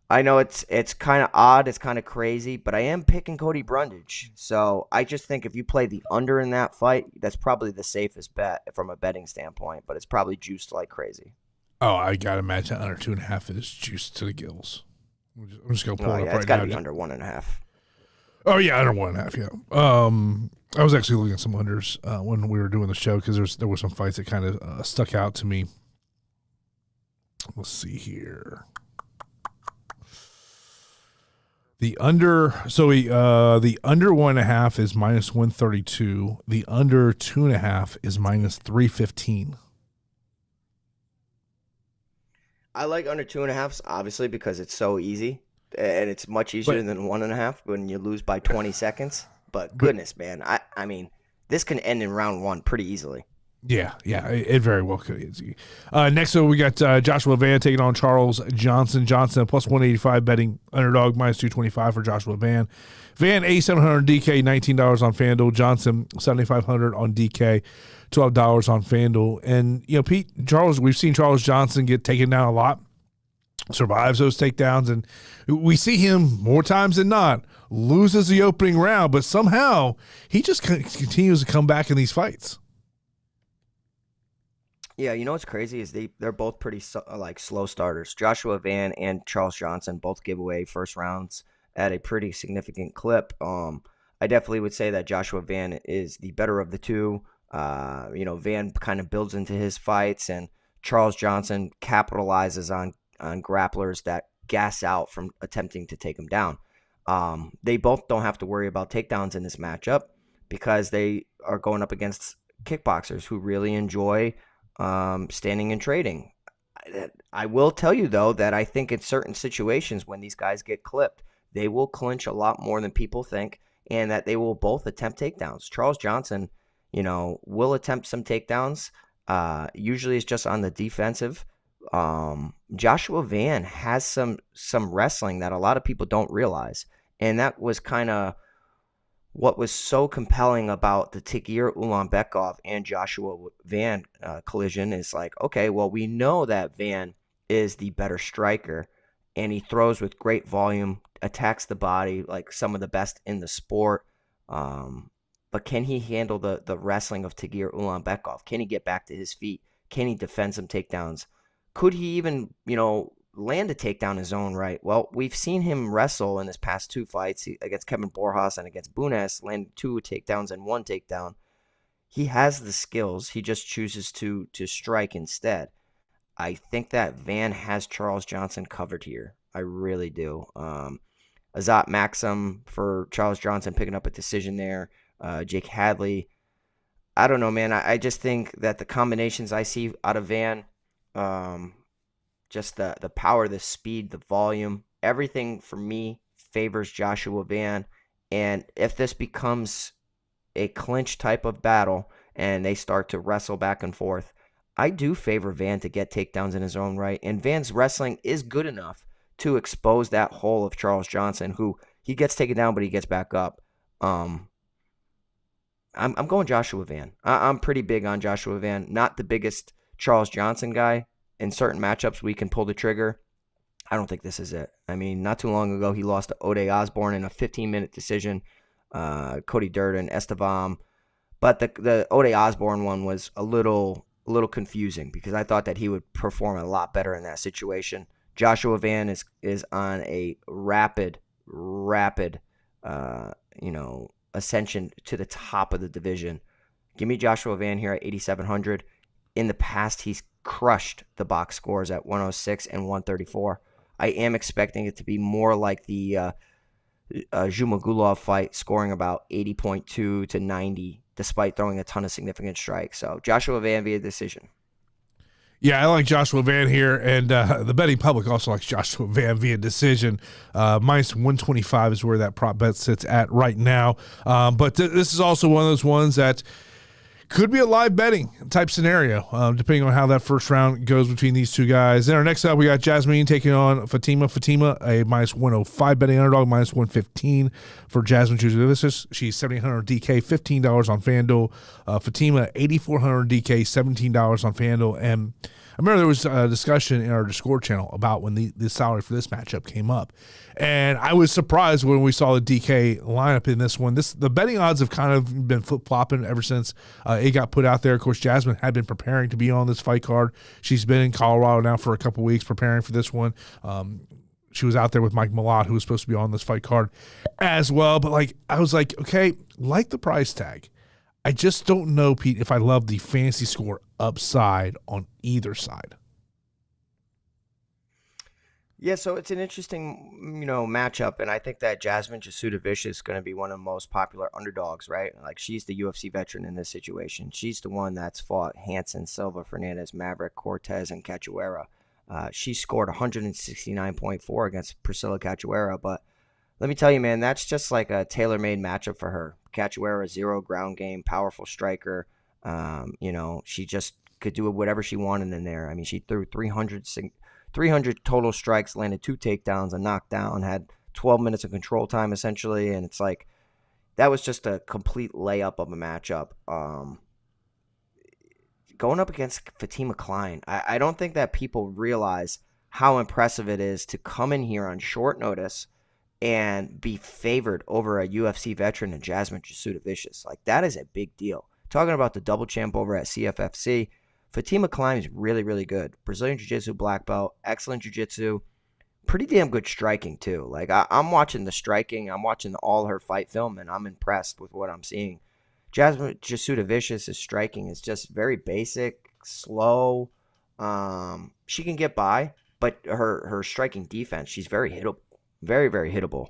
I know it's kind of odd, it's kind of crazy, but I am picking Cody Brundage. So I just think if you play the under in that fight, that's probably the safest bet from a betting standpoint, but it's probably juiced like crazy. Oh, I got to imagine under 2.5 is juiced to the gills. I'm just going to pull it up right now. It's got to be under 1.5. Oh, yeah, under 1.5, yeah. I was actually looking at some unders when we were doing the show because there were some fights that kind of stuck out to me. Let's see here. The under, the under 1.5 is minus 132. The under 2.5 is minus 315. I like under 2.5s, obviously, because it's so easy. And it's much easier than 1.5 when you lose by 20 seconds. But goodness, man, I mean, this can end in round one pretty easily. Yeah, it very well could. Next, we got Joshua Van taking on Charles Johnson. Johnson plus 185 betting underdog minus 225 for Joshua Van. Van $8,700 DK, $19 on FanDuel. Johnson $7,500 on DK, $12 on FanDuel. And Pete, we've seen Charles Johnson get taken down a lot. Survives those takedowns, and we see him more times than not loses the opening round, but somehow he just continues to come back in these fights. Yeah, what's crazy is they're both pretty slow starters. Joshua Van and Charles Johnson both give away first rounds at a pretty significant clip. I definitely would say that Joshua Van is the better of the two. Van kind of builds into his fights, and Charles Johnson capitalizes on grapplers that gas out from attempting to take him down. They both don't have to worry about takedowns in this matchup because they are going up against kickboxers who really enjoy standing and trading. I will tell you, though, that I think in certain situations when these guys get clipped, they will clinch a lot more than people think, and that they will both attempt takedowns. Charles Johnson, will attempt some takedowns. Usually it's just on the defensive. Joshua Van has some wrestling that a lot of people don't realize. And that was kind of what was so compelling about the Tagir Ulanbekov and Joshua Van collision is like, okay, well, we know that Van is the better striker, and he throws with great volume, attacks the body like some of the best in the sport. But can he handle the wrestling of Tagir Ulanbekov? Can he get back to his feet? Can he defend some takedowns? Could he even, land a takedown in his own right? Well, we've seen him wrestle in his past 2 fights against Kevin Borjas and against Bunes, land 2 takedowns and 1 takedown. He has the skills. He just chooses to strike instead. I think that Van has Charles Johnson covered here. I really do. Azat Maxim for Charles Johnson picking up a decision there. Jake Hadley. I don't know, man. I just think that the combinations I see out of Van, just the power, the speed, the volume, everything for me favors Joshua Van. And if this becomes a clinch type of battle and they start to wrestle back and forth, I do favor Van to get takedowns in his own right. And Van's wrestling is good enough to expose that hole of Charles Johnson, who he gets taken down, but he gets back up. I'm going Joshua Van. I'm pretty big on Joshua Van. Not the biggest Charles Johnson guy. In certain matchups, we can pull the trigger. I don't think this is it. I mean, not too long ago, he lost to Ode Osborne in a 15-minute decision. Cody Durden, Estevam. But the Ode Osborne one was a little confusing because I thought that he would perform a lot better in that situation. Joshua Van is on a rapid ascension to the top of the division. Give me Joshua Van here at 8,700. In the past, he's crushed the box scores at 106 and 134. I am expecting it to be more like the Zhumagulov fight, scoring about 80.2 to 90, despite throwing a ton of significant strikes. So Joshua Van via decision. Yeah, I like Joshua Van here, and the betting public also likes Joshua Van via decision. Minus 125 is where that prop bet sits at right now. But this is also one of those ones that could be a live betting type scenario, depending on how that first round goes between these two guys. Then our next up, we got Jasmine taking on Fatima. Fatima, a minus 105 betting underdog, minus 115 for Jasmine Jasudavicius. She's 7,800 DK, $15 on FanDuel. Fatima, 8,400 DK, $17 on FanDuel. And I remember there was a discussion in our Discord channel about when the salary for this matchup came up. And I was surprised when we saw the DK lineup in this one. The betting odds have kind of been flip-flopping ever since it got put out there. Of course, Jasmine had been preparing to be on this fight card. She's been in Colorado now for a couple weeks preparing for this one. She was out there with Mike Malott, who was supposed to be on this fight card as well. But I was like, okay, like the price tag. I just don't know, Pete, if I love the fantasy score upside on either side. Yeah, so it's an interesting, matchup, and I think that Jasmine Jasudavicius is going to be one of the most popular underdogs, right? Like, she's the UFC veteran in this situation. She's the one that's fought Hansen, Silva, Fernandez, Maverick, Cortez, and Cachoeira. She scored 169.4 against Priscilla Cachoeira, but let me tell you, man, that's just like a tailor-made matchup for her. Cachoeira, 0 ground game, powerful striker. She just could do whatever she wanted in there. I mean, she threw 300 total strikes, landed 2 takedowns, a knockdown, had 12 minutes of control time, essentially. And it's like, that was just a complete layup of a matchup. Going up against Fatima Kline, I don't think that people realize how impressive it is to come in here on short notice and be favored over a UFC veteran and Jasmine Jasudavicius. Like, that is a big deal. Talking about the double champ over at CFFC, Fatima Kline is really, really good. Brazilian Jiu-Jitsu black belt, excellent Jiu-Jitsu, pretty damn good striking too. Like, I'm watching the striking, I'm watching all her fight film, and I'm impressed with what I'm seeing. Jasmine Jasudavicius' striking is just very basic, slow. She can get by, but her striking defense, she's very hittable, very, very hittable.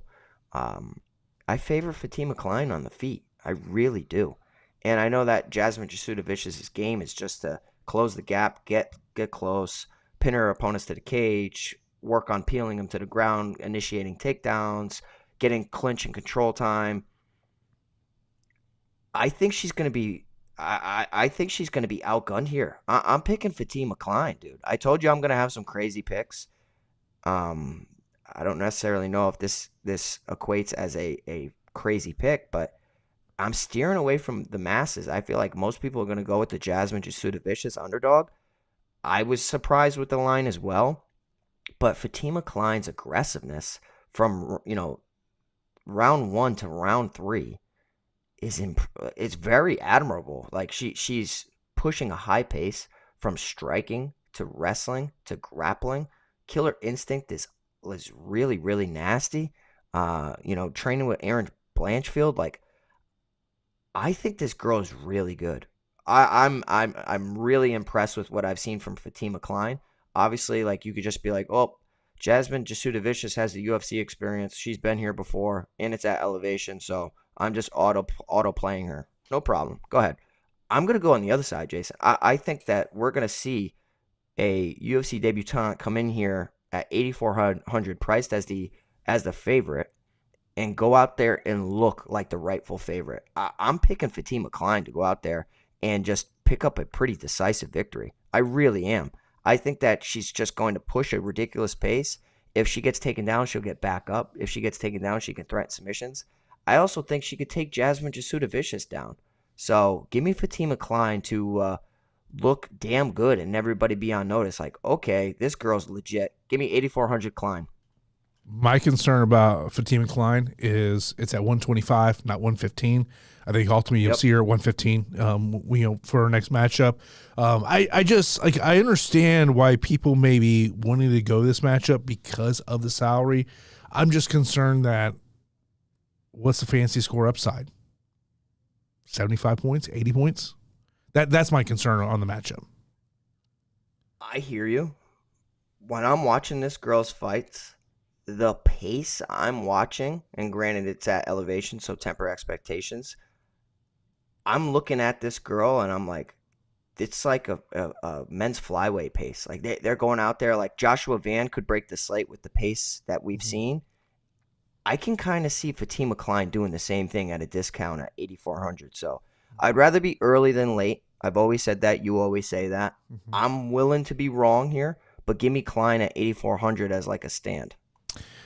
I favor Fatima Kline on the feet. I really do. And I know that Jasmine Jasudavicius' game is just to close the gap, get close, pin her opponents to the cage, work on peeling them to the ground, initiating takedowns, getting clinch and control time. I think she's going to be I think she's going to be outgunned here. I'm picking Fatima Kline, dude. I told you I'm going to have some crazy picks. I don't necessarily know if this equates as a crazy pick, but I'm steering away from the masses. I feel like most people are going to go with the Jasmine Jasudavicius underdog. I was surprised with the line as well, but Fatima Kline's aggressiveness from round 1 to round 3 is very admirable. Like she's pushing a high pace from striking to wrestling to grappling. Killer instinct is really, really nasty. Training with Aaron Blanchfield, like I think this girl is really good. I'm really impressed with what I've seen from Fatima Kline. Obviously, like you could just be like, oh, Jasmine Jasudavicius has the UFC experience. She's been here before, and it's at elevation, so I'm just auto playing her. No problem. Go ahead. I'm gonna go on the other side, Jason. I think that we're gonna see a UFC debutante come in here at 8,400, priced as the favorite, and go out there and look like the rightful favorite. I'm picking Fatima Kline to go out there and just pick up a pretty decisive victory. I really am. I think that she's just going to push a ridiculous pace. If she gets taken down, she'll get back up. If she gets taken down, she can threaten submissions. I also think she could take Jasmine Jasudavicius down. So give me Fatima Kline to look damn good and everybody be on notice. Like, okay, this girl's legit. Give me 8,400 Kline. My concern about Fatima Kline is it's at 125, not 115. I think ultimately you'll see her at 115. For our next matchup. I just I understand why people may be wanting to go this matchup because of the salary. I'm just concerned that what's the fantasy score upside? 75 points, 80 points. That's my concern on the matchup. I hear you. When I'm watching this girl's fights, the pace I'm watching, and granted it's at elevation, so temper expectations, I'm looking at this girl and I'm like, it's like a men's flyweight pace. Like they're going out there like Joshua Van could break the slate with the pace that we've seen. I can kind of see Fatima Kline doing the same thing at a discount at 8,400. So I'd rather be early than late. I've always said that. You always say that. I'm willing to be wrong here, but give me Kline at 8,400 as like a stand.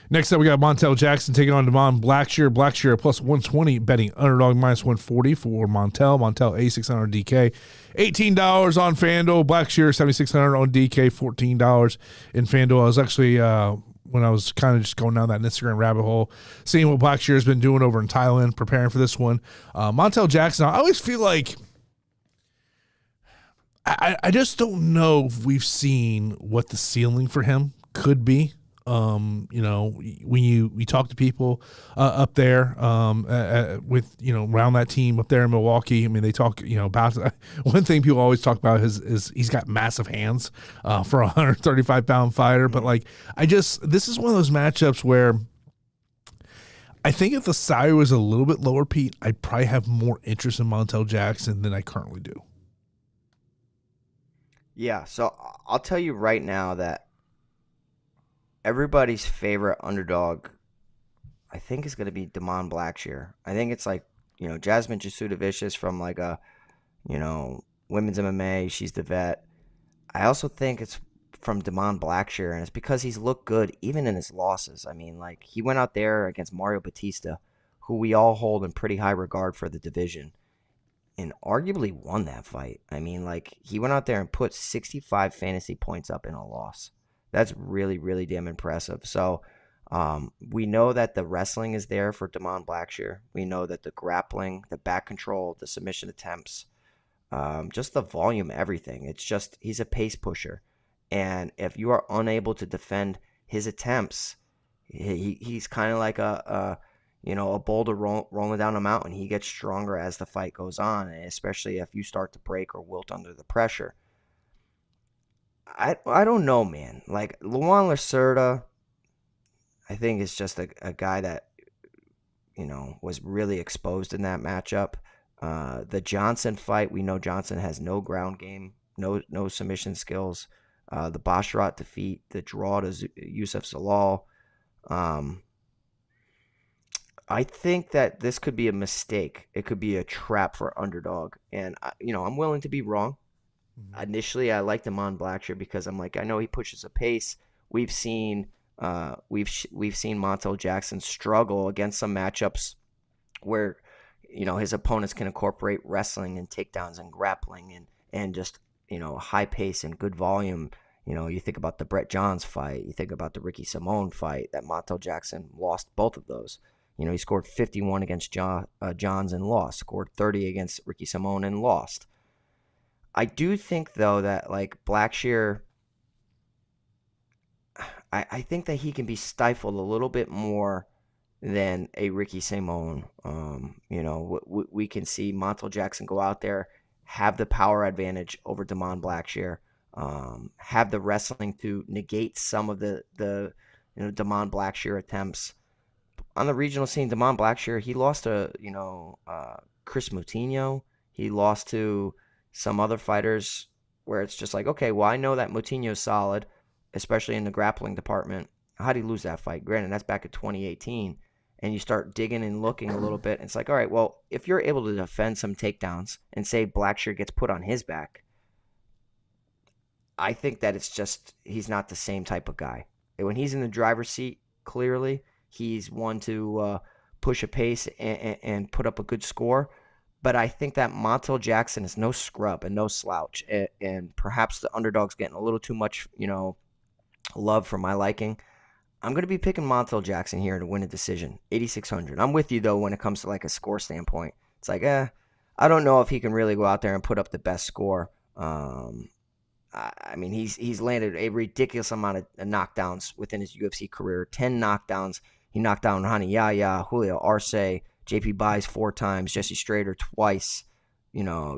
Next up, we got Montel Jackson taking on Devon Blackshear. Blackshear plus 120, betting underdog minus 140 for Montel. Montel A600 DK, $18 on FanDuel. Blackshear 7,600 on DK, $14 in FanDuel. I was actually when I was kind of just going down that Instagram rabbit hole, seeing what Blackshear has been doing over in Thailand, preparing for this one. Montel Jackson, I always feel like I just don't know if we've seen what the ceiling for him could be. When we talk to people up there with around that team up there in Milwaukee, I mean they talk about one thing people always talk about is he's got massive hands for a 135-pound fighter, but this is one of those matchups where I think if the salary was a little bit lower, Pete, I'd probably have more interest in Montel Jackson than I currently do. Yeah, so I'll tell you right now that everybody's favorite underdog, I think, is going to be Devon Blackshear. I think it's like, Jasmine Jasudavicius from women's MMA. She's the vet. I also think it's from Devon Blackshear, and it's because he's looked good even in his losses. I mean, he went out there against Mario Batista, who we all hold in pretty high regard for the division, and arguably won that fight. I mean, he went out there and put 65 fantasy points up in a loss. That's really, really damn impressive. So we know that the wrestling is there for Devon Blackshear. We know that the grappling, the back control, the submission attempts, just the volume, everything. It's just he's a pace pusher. And if you are unable to defend his attempts, he's kind of like a boulder rolling down a mountain. He gets stronger as the fight goes on, especially if you start to break or wilt under the pressure. I don't know, man. Like, Luan Lacerda, I think is just a guy that, was really exposed in that matchup. The Johnson fight, we know Johnson has no ground game, no submission skills. The Basharat defeat, the draw to Yusuf Zalal. I think that this could be a mistake. It could be a trap for underdog. And, I'm willing to be wrong. Mm-hmm. Initially, I liked him on Blackshear because I'm like, I know he pushes a pace. We've seen Montel Jackson struggle against some matchups where, his opponents can incorporate wrestling and takedowns and grappling and just, high pace and good volume. You think about the Brett Johns fight. You think about the Ricky Simone fight that Montel Jackson lost both of those. He scored 51 against Johns and lost. Scored 30 against Ricky Simone and lost. I do think, though, that, like, Blackshear, I think that he can be stifled a little bit more than a Ricky Simone. We can see Montel Jackson go out there, have the power advantage over Damon Blackshear, have the wrestling to negate some of the Damon Blackshear attempts. On the regional scene, Damon Blackshear, he lost to, Chris Moutinho. He lost to some other fighters where it's just like, okay, well, I know that Moutinho's solid, especially in the grappling department. How did he lose that fight? Granted, that's back in 2018. And you start digging and looking a little bit. And it's like, all right, well, if you're able to defend some takedowns and say Blackshear gets put on his back, I think that it's just he's not the same type of guy. When he's in the driver's seat, clearly, he's one to push a pace and put up a good score. But I think that Montel Jackson is no scrub and no slouch. And perhaps the underdog's getting a little too much, love for my liking. I'm going to be picking Montel Jackson here to win a decision, 8,600. I'm with you, though, when it comes to, like, a score standpoint. It's like, I don't know if he can really go out there and put up the best score. I mean, he's landed a ridiculous amount of knockdowns within his UFC career. 10 knockdowns. He knocked down Hani Yahya, Julio Arce, JP Buys 4 times, Jesse Strader twice,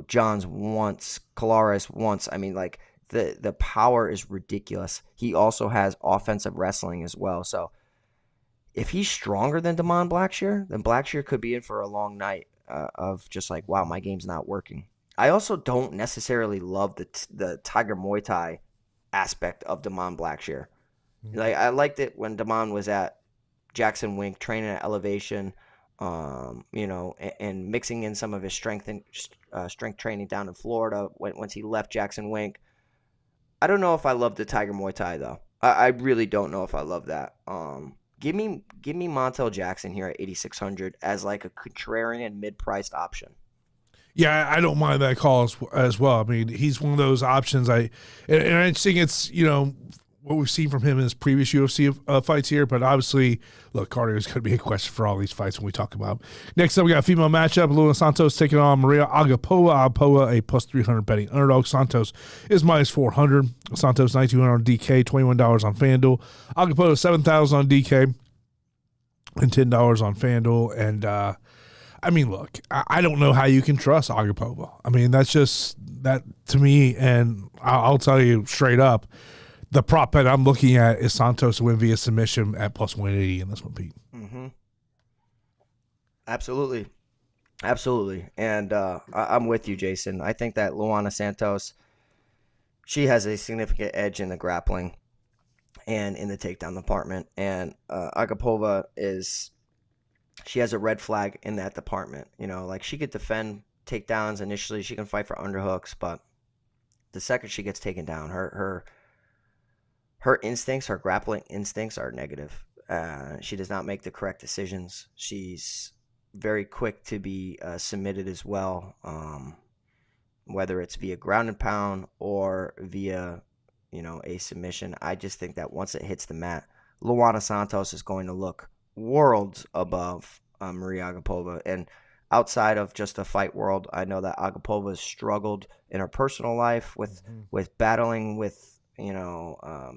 Johns once, Colares once. I mean, like, the power is ridiculous. He also has offensive wrestling as well. So if he's stronger than Damon Blackshear, then Blackshear could be in for a long night of just like, wow, my game's not working. I also don't necessarily love the Tiger Muay Thai aspect of Damon Blackshear. Mm-hmm. Like, I liked it when Damon was at Jackson Wink training at Elevation, and mixing in some of his strength training down in Florida once he left Jackson Wink. I don't know if I love the Tiger Muay Thai, though. I really don't know if I love that. Give me Montel Jackson here at 8,600 as like a contrarian mid-priced option. Yeah, I don't mind that call as well. I mean, he's one of those options. And I think it's, what we've seen from him in his previous UFC fights here. But obviously, look, cardio is going to be a question for all these fights when we talk about them. Next up, we got a female matchup. Luana Santos taking on Mariya Agapova. Agapova, a plus 300 betting underdog. Santos is minus 400. Santos, $9,200 on DK, $21 on FanDuel. Agapova, $7,000 on DK, and $10 on FanDuel. And, I mean, look, I don't know how you can trust Agapova. I mean, that's just that to me, and I'll tell you straight up, the prop bet I'm looking at is Santos to win via submission at plus 180 in this one, Pete. Mm-hmm. Absolutely. And I'm with you, Jason. I think that Luana Santos, she has a significant edge in the grappling and in the takedown department. And Agapova she has a red flag in that department. Like, she could defend takedowns initially. She can fight for underhooks. But the second she gets taken down, her instincts, her grappling instincts are negative. She does not make the correct decisions. She's very quick to be submitted as well, whether it's via ground and pound or via, a submission. I just think that once it hits the mat, Luana Santos is going to look worlds above Mariya Agapova. And outside of just the fight world, I know that Agapova has struggled in her personal life with battling with,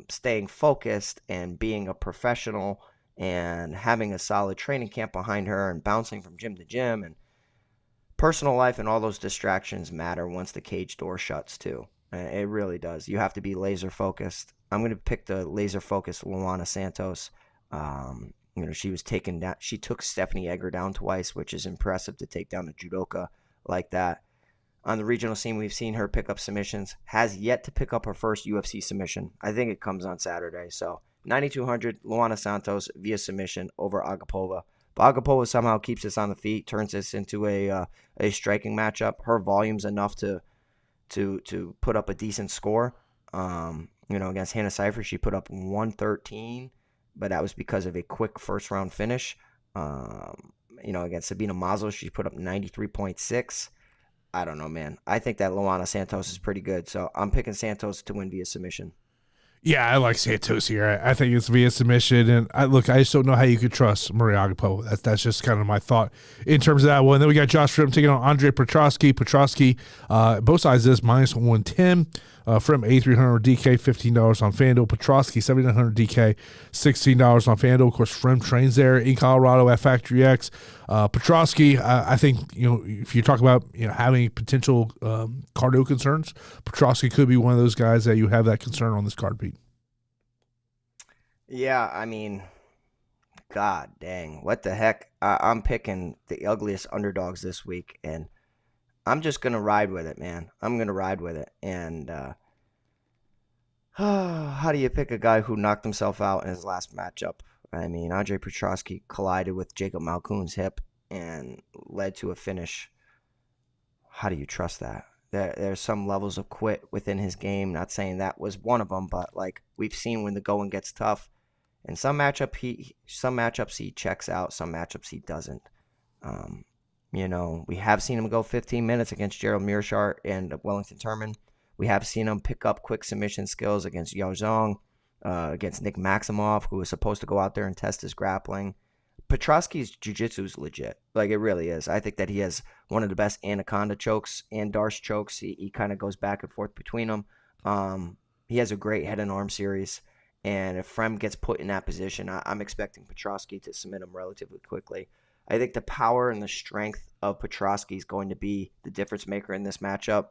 staying focused and being a professional and having a solid training camp behind her and bouncing from gym to gym, and personal life and all those distractions matter once the cage door shuts too. It really does. You have to be laser focused. I'm going to pick the laser focused Luana Santos. She was taken down. She took Stephanie Egger down twice, which is impressive to take down a judoka like that. On the regional scene, we've seen her pick up submissions. Has yet to pick up her first UFC submission. I think it comes on Saturday. So 9,200 Luana Santos via submission over Agapova. But Agapova somehow keeps us on the feet, turns this into a striking matchup. Her volume's enough to put up a decent score. Against Hannah Cipher, she put up 113, but that was because of a quick first round finish. Against Sabina Mazo, she put up 93.6. I don't know, man. I think that Luana Santos is pretty good, so I'm picking Santos to win via submission. Yeah, I like Santos here. I think it's via submission, and I just don't know how you could trust Mariya Agapova. That's just kind of my thought in terms of that one. Then we got Josh Frim taking on Andre Petrosky. Petrosky, both sides of this, minus 110. Frim, 8,300 DK, $15 on FanDuel. Petrosky, 7,900 DK, $16 on FanDuel. Of course, Frim trains there in Colorado at Factory X. Petrosky, I think, if you talk about, having potential cardio concerns, Petrosky could be one of those guys that you have that concern on this card, Pete. Yeah, I mean, god dang, what the heck? I'm picking the ugliest underdogs this week, and I'm just going to ride with it, man. I'm going to ride with it. And how do you pick a guy who knocked himself out in his last matchup? I mean, Andre Petrosky collided with Jacob Malkoun's hip and led to a finish. How do you trust that? There's some levels of quit within his game. Not saying that was one of them, but like we've seen when the going gets tough, in some matchups he checks out, some matchups he doesn't. We have seen him go 15 minutes against Gerald Mearshart and Wellington Turman. We have seen him pick up quick submission skills against Yao Zhang, against Nick Maximov, who was supposed to go out there and test his grappling. Petrosky's jiu-jitsu is legit. Like, it really is. I think that he has one of the best anaconda chokes and Darce chokes. He kind of goes back and forth between them. He has a great head and arm series. And if Frem gets put in that position, I'm expecting Petrosky to submit him relatively quickly. I think the power and the strength of Petrosky is going to be the difference maker in this matchup.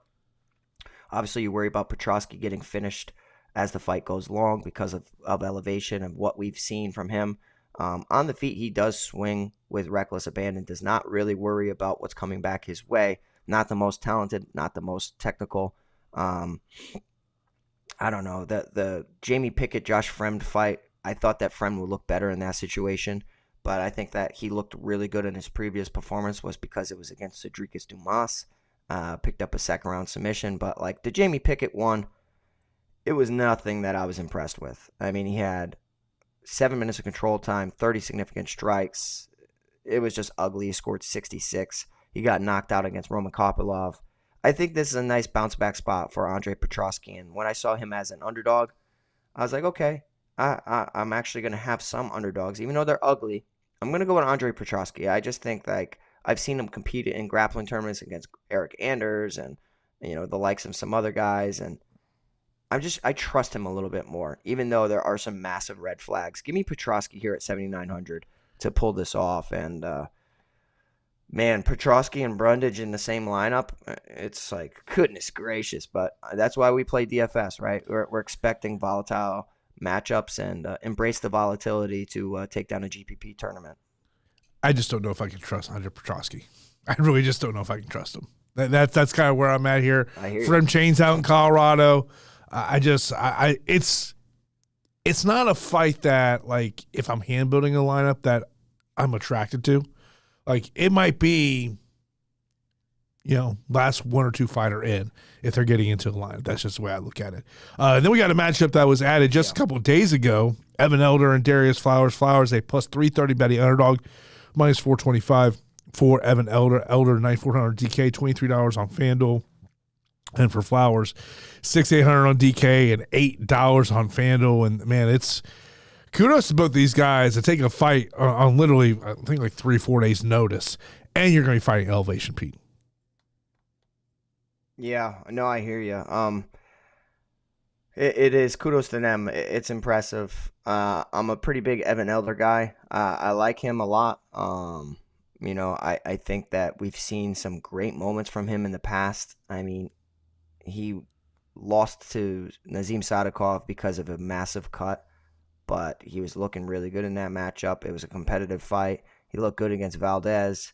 Obviously, you worry about Petrosky getting finished as the fight goes long because of elevation and what we've seen from him. On the feet, he does swing with reckless abandon, does not really worry about what's coming back his way. Not the most talented, not the most technical. I don't know. The Jamie Pickett, Josh Fremd fight, I thought that Fremd would look better in that situation. But I think that he looked really good in his previous performance was because it was against Cedricus Dumas. Picked up a second-round submission. But, like, the Jamie Pickett one, it was nothing that I was impressed with. I mean, he had 7 minutes of control time, 30 significant strikes. It was just ugly. He scored 66. He got knocked out against Roman Kopylov. I think this is a nice bounce-back spot for Andre Petrosky. And when I saw him as an underdog, I was like, okay, I'm actually going to have some underdogs. Even though they're ugly, I'm going to go with Andre Petrosky. I just think, like, I've seen him compete in grappling tournaments against Eric Anders and, the likes of some other guys. And I trust him a little bit more, even though there are some massive red flags. Give me Petrosky here at 7,900 to pull this off. And, man, Petrosky and Brundage in the same lineup, it's like, goodness gracious. But that's why we play DFS, right? We're expecting volatile matchups and embrace the volatility to take down a GPP tournament. I just don't know if I can trust Andre Petrosky. I really just don't know if I can trust him. That's kind of where I'm at here. Frem Chains out in Colorado. It's not a fight that, like, if I'm hand building a lineup that I'm attracted to. Like, it might be, last one or two fighter in if they're getting into the lineup. That's just the way I look at it. And then we got a matchup that was added just a couple of days ago. Evan Elder and Darius Flowers. Flowers, a plus 330 betting underdog, minus 425 for Evan Elder. Elder, 9,400 DK, $23 on FanDuel. And for Flowers, 6,800 on DK and $8 on FanDuel. And, man, it's kudos to both these guys to take a fight on literally, I think, like 3-4 days' notice. And you're going to be fighting elevation, Pete. Yeah, no, I hear you. It is. Kudos to them. It's impressive. I'm a pretty big Evan Elder guy. I like him a lot. I think that we've seen some great moments from him in the past. I mean, he lost to Nazim Salikhov because of a massive cut, but he was looking really good in that matchup. It was a competitive fight. He looked good against Valdez.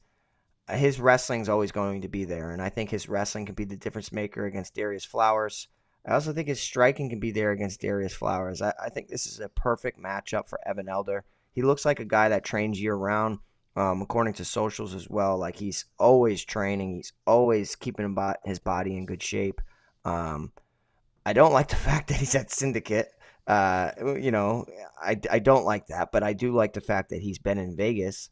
His wrestling's always going to be there, and I think his wrestling can be the difference maker against Darius Flowers. I also think his striking can be there against Darius Flowers. I think this is a perfect matchup for Evan Elder. He looks like a guy that trains year-round, according to socials as well. Like, he's always training. He's always keeping his body in good shape. I don't like the fact that he's at Syndicate. I don't like that, but I do like the fact that he's been in Vegas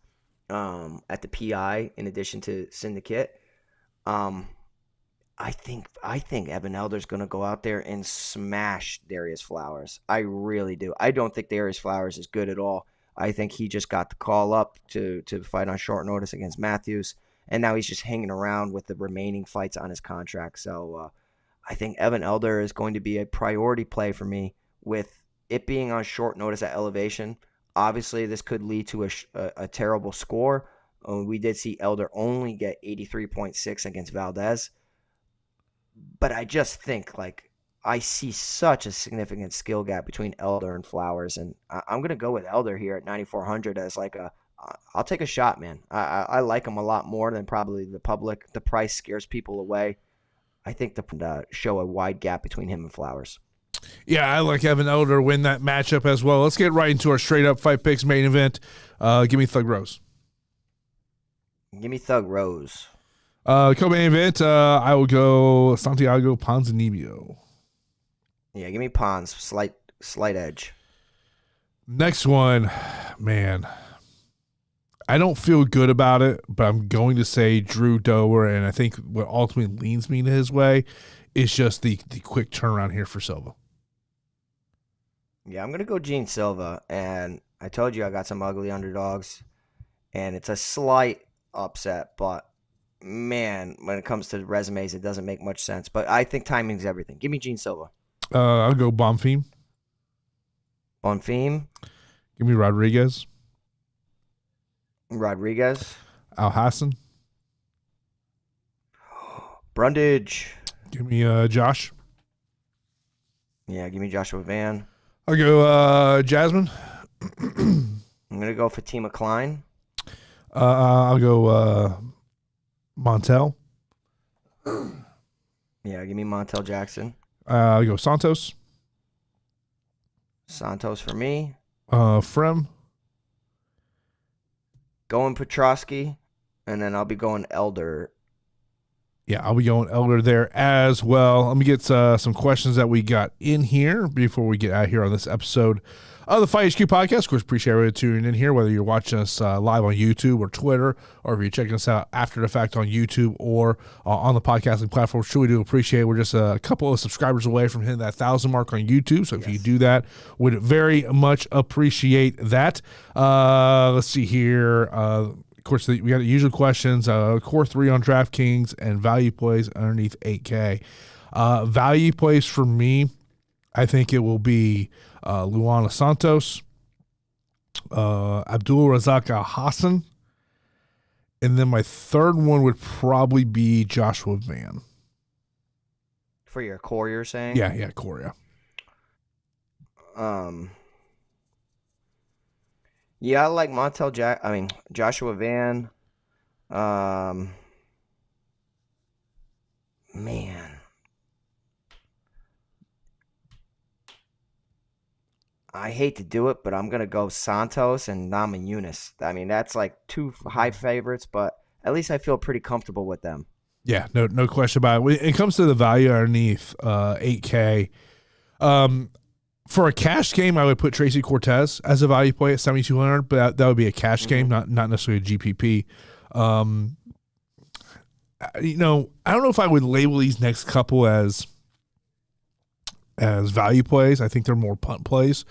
at the PI in addition to Syndicate. I think Evan Elder's going to go out there and smash Darius Flowers. I really do. I don't think Darius Flowers is good at all. I think he just got the call up to fight on short notice against Matthews, and now he's just hanging around with the remaining fights on his contract. So I think Evan Elder is going to be a priority play for me, with it being on short notice at elevation. Obviously, this could lead to a terrible score. We did see Elder only get 83.6 against Valdez. But I just think, like, I see such a significant skill gap between Elder and Flowers, and I'm going to go with Elder here at 9,400 as like I'll take a shot, man. I like him a lot more than probably the public. The price scares people away. I think the show a wide gap between him and Flowers. Yeah, I like Evan Elder to win that matchup as well. Let's get right into our straight-up fight picks main event. Give me Thug Rose. Give me Thug Rose. Co-main event, I will go Santiago Ponzinibbio. Yeah, give me Pons. Slight edge. Next one, man. I don't feel good about it, but I'm going to say Drew Dober, and I think what ultimately leans me to his way is just the quick turnaround here for Silva. Yeah, I'm going to go Gene Silva, and I told you I got some ugly underdogs, and it's a slight upset, but man, when it comes to resumes, it doesn't make much sense. But I think timing's everything. Give me Gene Silva. I'll go Bonfim. Bonfim. Give me Rodriguez. Alhassan. Brundage. Give me Josh. Yeah, give me Joshua Van. I'll go Jasmine. I'm going to go Fatima Kline. I'll go Montel. Yeah, give me Montel Jackson. I'll go Santos. Santos for me. Frem. Going Petrosky, and then I'll be going Elder. Yeah, I'll be going Elder there as well. Let me get some questions that we got in here before we get out here on this episode of the Fight HQ podcast. Of course, appreciate everybody tuning in here, whether you're watching us live on YouTube or Twitter, or if you're checking us out after the fact on YouTube or on the podcasting platform. Truly do appreciate it. We're just a couple of subscribers away from hitting that 1,000 mark on YouTube. So if you do that, would very much appreciate that. Let's see here. Of course, we got the usual questions. Core 3 on DraftKings and value plays underneath 8K. Value plays for me, I think it will be Luana Santos, Abdul Razak Alhassan, and then my third one would probably be Joshua Van. For your core, you're saying? Yeah, core, yeah. Yeah, I like Joshua Van. Man. I hate to do it, but I'm going to go Santos and Namajunas. I mean, that's like two high favorites, but at least I feel pretty comfortable with them. Yeah, no question about it. When it comes to the value underneath 8K, for a cash game, I would put Tracy Cortez as a value play at 7,200, but that would be a cash game, not necessarily a GPP. I don't know if I would label these next couple as value plays. I think they're more punt plays.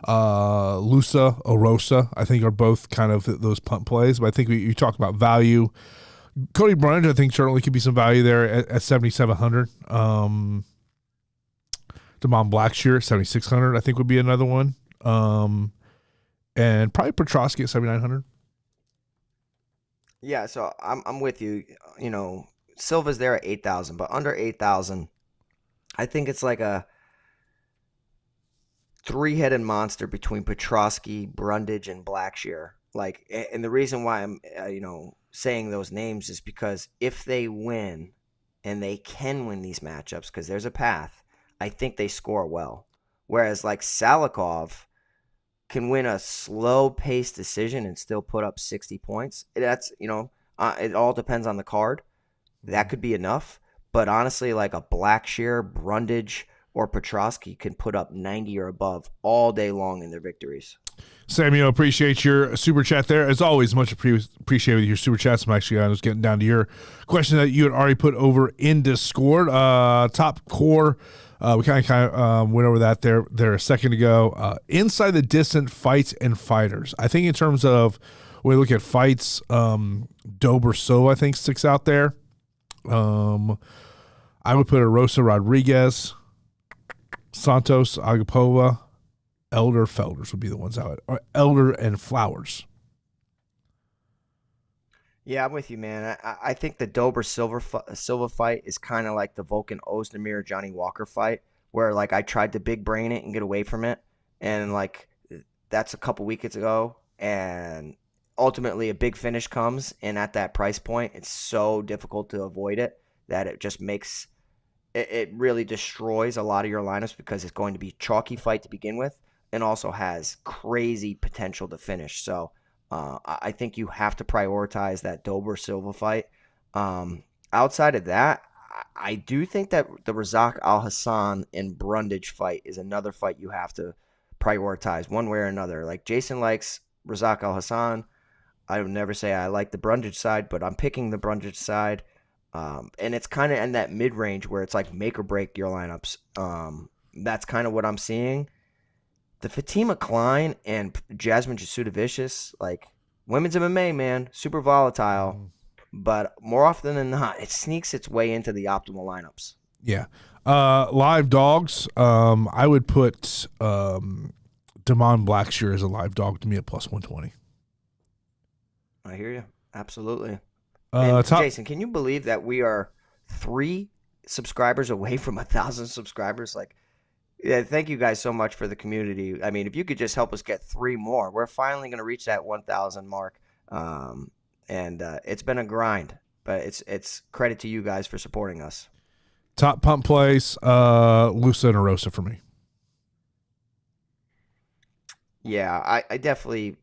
Loosa, Erosa, I think are both kind of those punt plays. But I think you talk about value. Cody Brundage, I think certainly could be some value there at 7,700. Damon Blackshear, 7,600, I think would be another one. And probably Petrosky at 7,900. Yeah, so I'm with you. You know, Silva's there at 8,000, but under 8,000, I think it's like a three-headed monster between Petrosky, Brundage, and Blackshear. Like, and the reason why I'm, saying those names is because if they win, and they can win these matchups because there's a path, I think they score well. Whereas like Salikhov can win a slow-paced decision and still put up 60 points. That's, it all depends on the card. That could be enough. But honestly, like a Blackshear, Brundage, or Petrosky can put up 90 or above all day long in their victories. Samuel, appreciate your super chat there. As always, much appreciated your super chats. I'm actually just getting down to your question that you had already put over in Discord. Top core, we kind of went over that there a second ago. Inside the distance fights and fighters. I think in terms of when we look at fights, Dober I think sticks out there. I would put Erosa Rodriguez, Santos, Agapova, Elder, Felders would be the ones out. Or Elder and Flowers. Yeah, I'm with you, man. I think the Dober Silva fight is kind of like the Volkan Ozdemir Johnny Walker fight, where like I tried to big brain it and get away from it, and like that's a couple weeks ago, and ultimately a big finish comes, and at that price point, it's so difficult to avoid it that it just makes it really destroys a lot of your lineups because it's going to be a chalky fight to begin with, and also has crazy potential to finish. So I think you have to prioritize that Dober Silva fight. Outside of that, I do think that the Razak Alhassan and Brundage fight is another fight you have to prioritize one way or another. Like Jason likes Razak Alhassan. I would never say I like the Brundage side, but I'm picking the Brundage side. And it's kind of in that mid-range where it's like make or break your lineups. That's kind of what I'm seeing. The Fatima Kline and Jasmine Jasudavicius, like women's MMA, man, super volatile. But more often than not, it sneaks its way into the optimal lineups. Yeah. Live dogs, I would put Damon Blackshear as a live dog to me at plus 120. I hear you. Absolutely. Jason, can you believe that we are 3 subscribers away from 1,000 subscribers? Like, yeah, thank you guys so much for the community. I mean, if you could just help us get 3 more, we're finally going to reach that 1,000 mark. And it's been a grind, but it's credit to you guys for supporting us. Top pump plays, Loosa and Erosa for me. Yeah, I definitely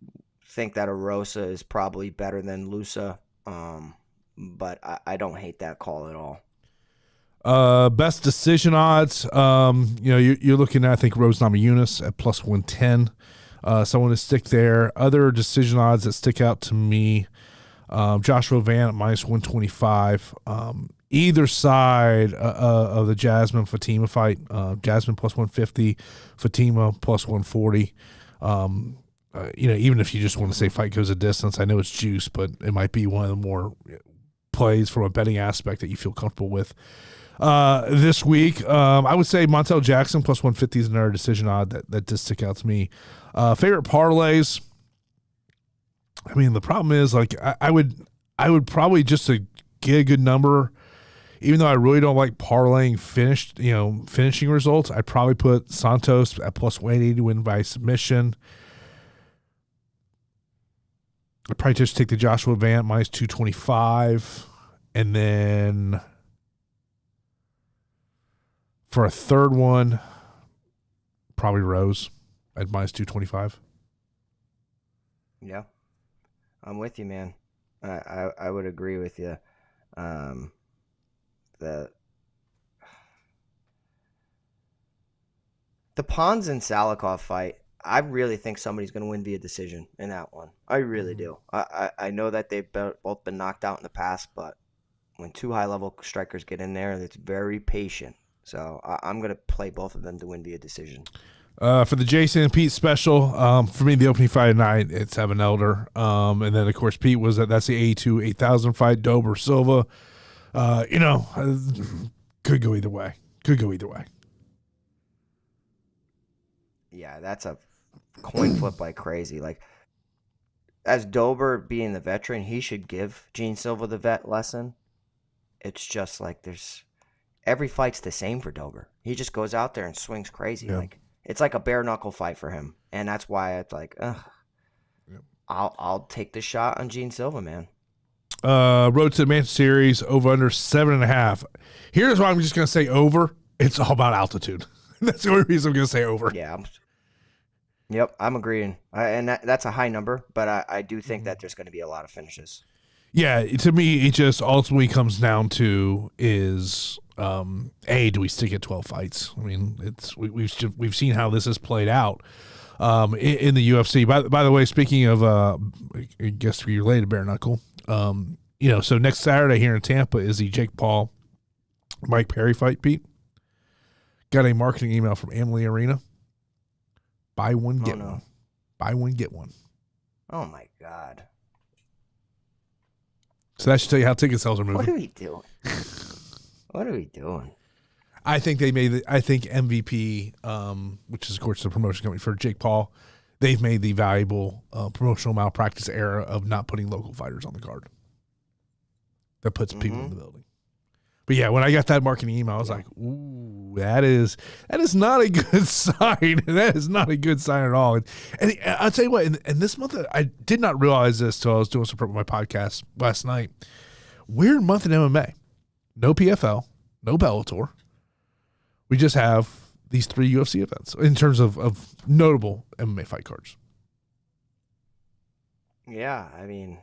think that Erosa is probably better than Loosa, but I don't hate that call at all. Best decision odds, you're looking at, I think, Rose Namajunas at plus 110. Someone to stick there. Other decision odds that stick out to me, Joshua Van at minus 125. Either side of the Jasmine Fatima fight, Jasmine plus 150, Fatima plus 140. Even if you just want to say fight goes a distance, I know it's juice, but it might be one of the more plays from a betting aspect that you feel comfortable with. This week, I would say Montel Jackson plus 150 is another decision odd that does stick out to me. Favorite parlays. I mean, the problem is, like, I would probably, just to get a good number, even though I really don't like parlaying finishing results, I'd probably put Santos at plus 180 to win by submission. I'd probably just take the Joshua Van minus 225. And then for a third one, probably Rose at minus 225. Yeah, I'm with you, man. I would agree with you. The Pons and Salikhov fight, I really think somebody's going to win via decision in that one. I really do. I know that they've both been knocked out in the past, but when 2 high-level strikers get in there, it's very patient. So I'm going to play both of them to win via decision. For the Jason and Pete special, for me, the opening fight tonight, it's Evan Elder. And then, of course, Pete was that's the 82 8,000 fight, Dober Silva. Could go either way. Yeah, that's a coin flip like crazy. Like, as Dober being the veteran, he should give Gene Silva the vet lesson. It's just like every fight's the same for Dober. He just goes out there and swings crazy. Yeah. Like, it's like a bare knuckle fight for him, and that's why it's like, ugh. Yep. I'll take the shot on Gene Silva, man. Road to the Manchester Series over under 7.5. Here's why I'm just gonna say over. It's all about altitude. That's the only reason I'm gonna say over. Yeah. Yep, I'm agreeing. And that's a high number, but I do think that there's going to be a lot of finishes. Yeah, to me, it just ultimately comes down to is do we stick at 12 fights? I mean, we've seen how this has played out in the UFC. By the way, speaking of, I guess you're related to bare knuckle. So next Saturday here in Tampa is the Jake Paul Mike Perry fight. Pete got a marketing email from Amalie Arena. Buy one, get one. Buy one, get one. Oh, my God. So that should tell you how ticket sales are moving. What are we doing? What are we doing? I think MVP, which is, of course, the promotion company for Jake Paul, they've made the valuable promotional malpractice error of not putting local fighters on the card. That puts people in the building. But yeah, when I got that marketing email, I was like, ooh, that is not a good sign. That is not a good sign at all. And I'll tell you what, in this month, I did not realize this till I was doing some prep with my podcast last night. Weird month in MMA. No PFL, no Bellator. We just have these 3 UFC events in terms of notable MMA fight cards. Yeah, I mean,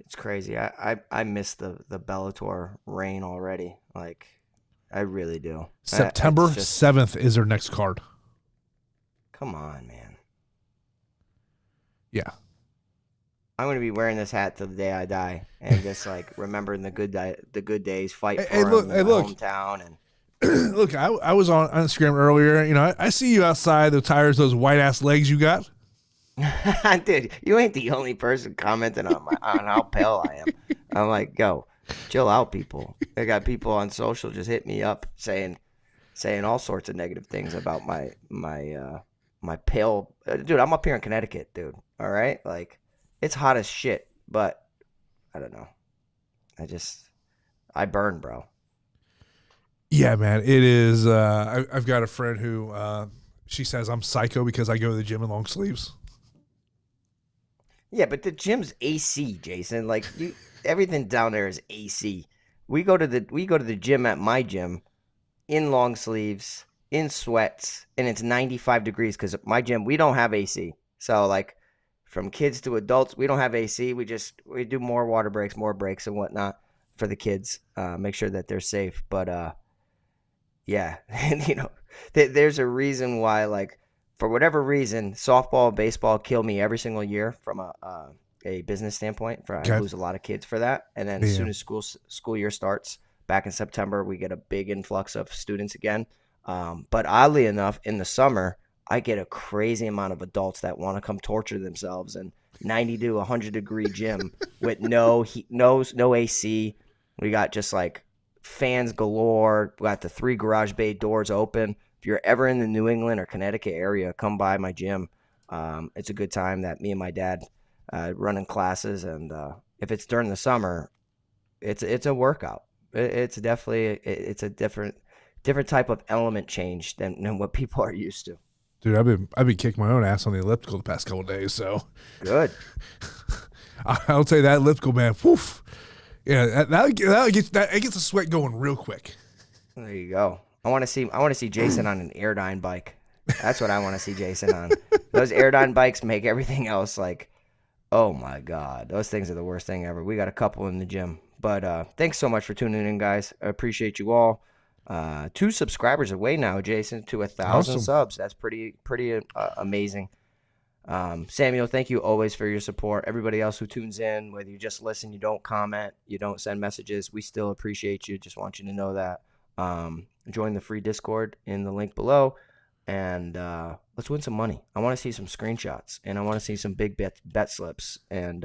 it's crazy. I miss the Bellator reign already. Like, I really do. September 7th is their next card. Come on, man. Yeah. I'm going to be wearing this hat till the day I die and just, like, remembering the good days, fight for him in my hometown. And look, I was on Instagram earlier. You know, I see you outside, the tires, those white-ass legs you got. Dude, you ain't the only person commenting on how pale I am. I'm like, go, chill out, people. I got people on social just hit me up saying all sorts of negative things about my pale. Dude, I'm up here in Connecticut, dude. All right, like, it's hot as shit, but I don't know. I burn, bro. Yeah, man, it is. I've got a friend who she says I'm psycho because I go to the gym in long sleeves. Yeah, but the gym's AC, Jason. Like, everything down there is AC. We go to the gym at my gym in long sleeves, in sweats, and it's 95 degrees because my gym, we don't have AC. So, like, from kids to adults, we don't have AC. We do more water breaks, more breaks and whatnot for the kids. Make sure that they're safe. But yeah, and there's a reason why, like, for whatever reason, softball and baseball kill me every single year from a business standpoint. I lose a lot of kids for that. And then as soon as school year starts, back in September, we get a big influx of students again. But oddly enough, in the summer, I get a crazy amount of adults that want to come torture themselves in 90 to 100 degree gym with no heat, no AC. We got just like fans galore. We got the 3 garage bay doors open. If you're ever in the New England or Connecticut area, come by my gym. It's a good time that me and my dad running classes, and if it's during the summer, it's a workout. It's definitely it's a different type of element change than what people are used to. Dude, I've been kicking my own ass on the elliptical the past couple of days. So good. I'll tell you that elliptical, man. Woof. Yeah, that gets the sweat going real quick. There you go. I want to see Jason on an Airdyne bike. That's what I want to see Jason on. Those Airdyne bikes make everything else like, oh my God, those things are the worst thing ever. We got a couple in the gym, but thanks so much for tuning in, guys. I appreciate you all. 2 subscribers away now, Jason, to 1,000 subs. That's pretty amazing. Samuel, thank you always for your support. Everybody else who tunes in, whether you just listen, you don't comment, you don't send messages, we still appreciate you. Just want you to know that. Join the free Discord in the link below, and let's win some money. I want to see some screenshots, and I want to see some big bet slips, and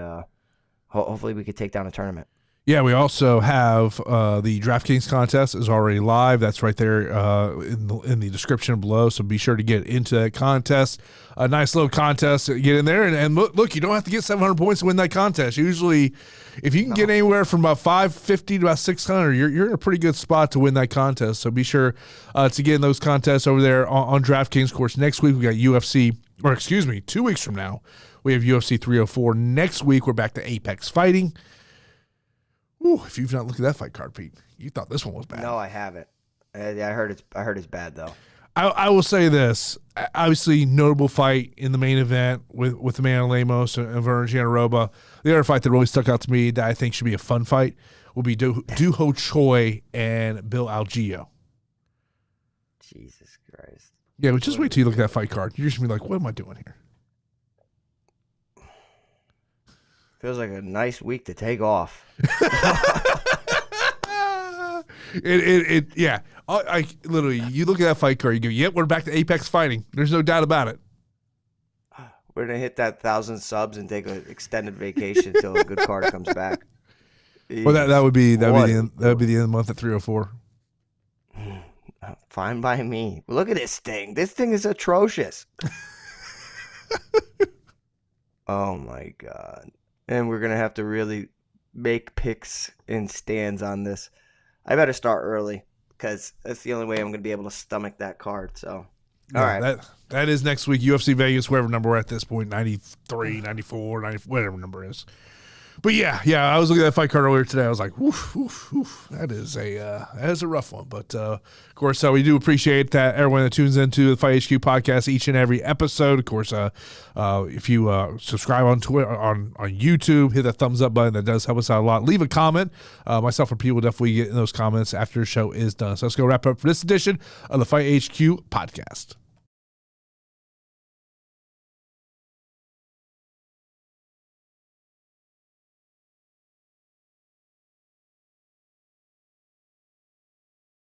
hopefully we could take down a tournament. Yeah, we also have the DraftKings contest is already live. That's right there in the description below. So be sure to get into that contest. A nice little contest. Get in there and look, you don't have to get 700 points to win that contest. Usually, if you can get anywhere from about 550 to about 600, you're in a pretty good spot to win that contest. So be sure to get in those contests over there on DraftKings. Of course, next week we got 2 weeks from now, we have UFC 304. Next week we're back to Apex Fighting. Ooh, if you've not looked at that fight card, Pete, you thought this one was bad. No, I haven't. I heard it's bad though. I will say this. Obviously, notable fight in the main event with the man Lemos and Vernon Jandaroba. The other fight that really stuck out to me that I think should be a fun fight will be Duho Choi and Bill Algeo. Jesus Christ. Yeah, but just wait till you look at that fight card. You're just going to be like, what am I doing here? Feels like a nice week to take off. Yeah. I literally, you look at that fight card, you go, yep, we're back to Apex Fighting. There's no doubt about it. We're gonna hit that 1,000 subs and take an extended vacation until a good card comes back. Well, that would be the end of the month at 304. Fine by me. Look at this thing. This thing is atrocious. Oh my god. And we're gonna have to really make picks and stands on this. I better start early because that's the only way I'm going to be able to stomach that card. So, all right. That is next week, UFC Vegas, whatever number we're at this point, 93, 94, 90, whatever number it is. But yeah, I was looking at that fight card earlier today. I was like, woof. That is a rough one. But of course, we do appreciate that everyone that tunes into the Fight HQ podcast each and every episode. Of course, if you subscribe on Twitter, on YouTube, hit that thumbs up button. That does help us out a lot. Leave a comment. Myself or Pete will definitely get in those comments after the show is done. So let's go wrap up for this edition of the Fight HQ podcast.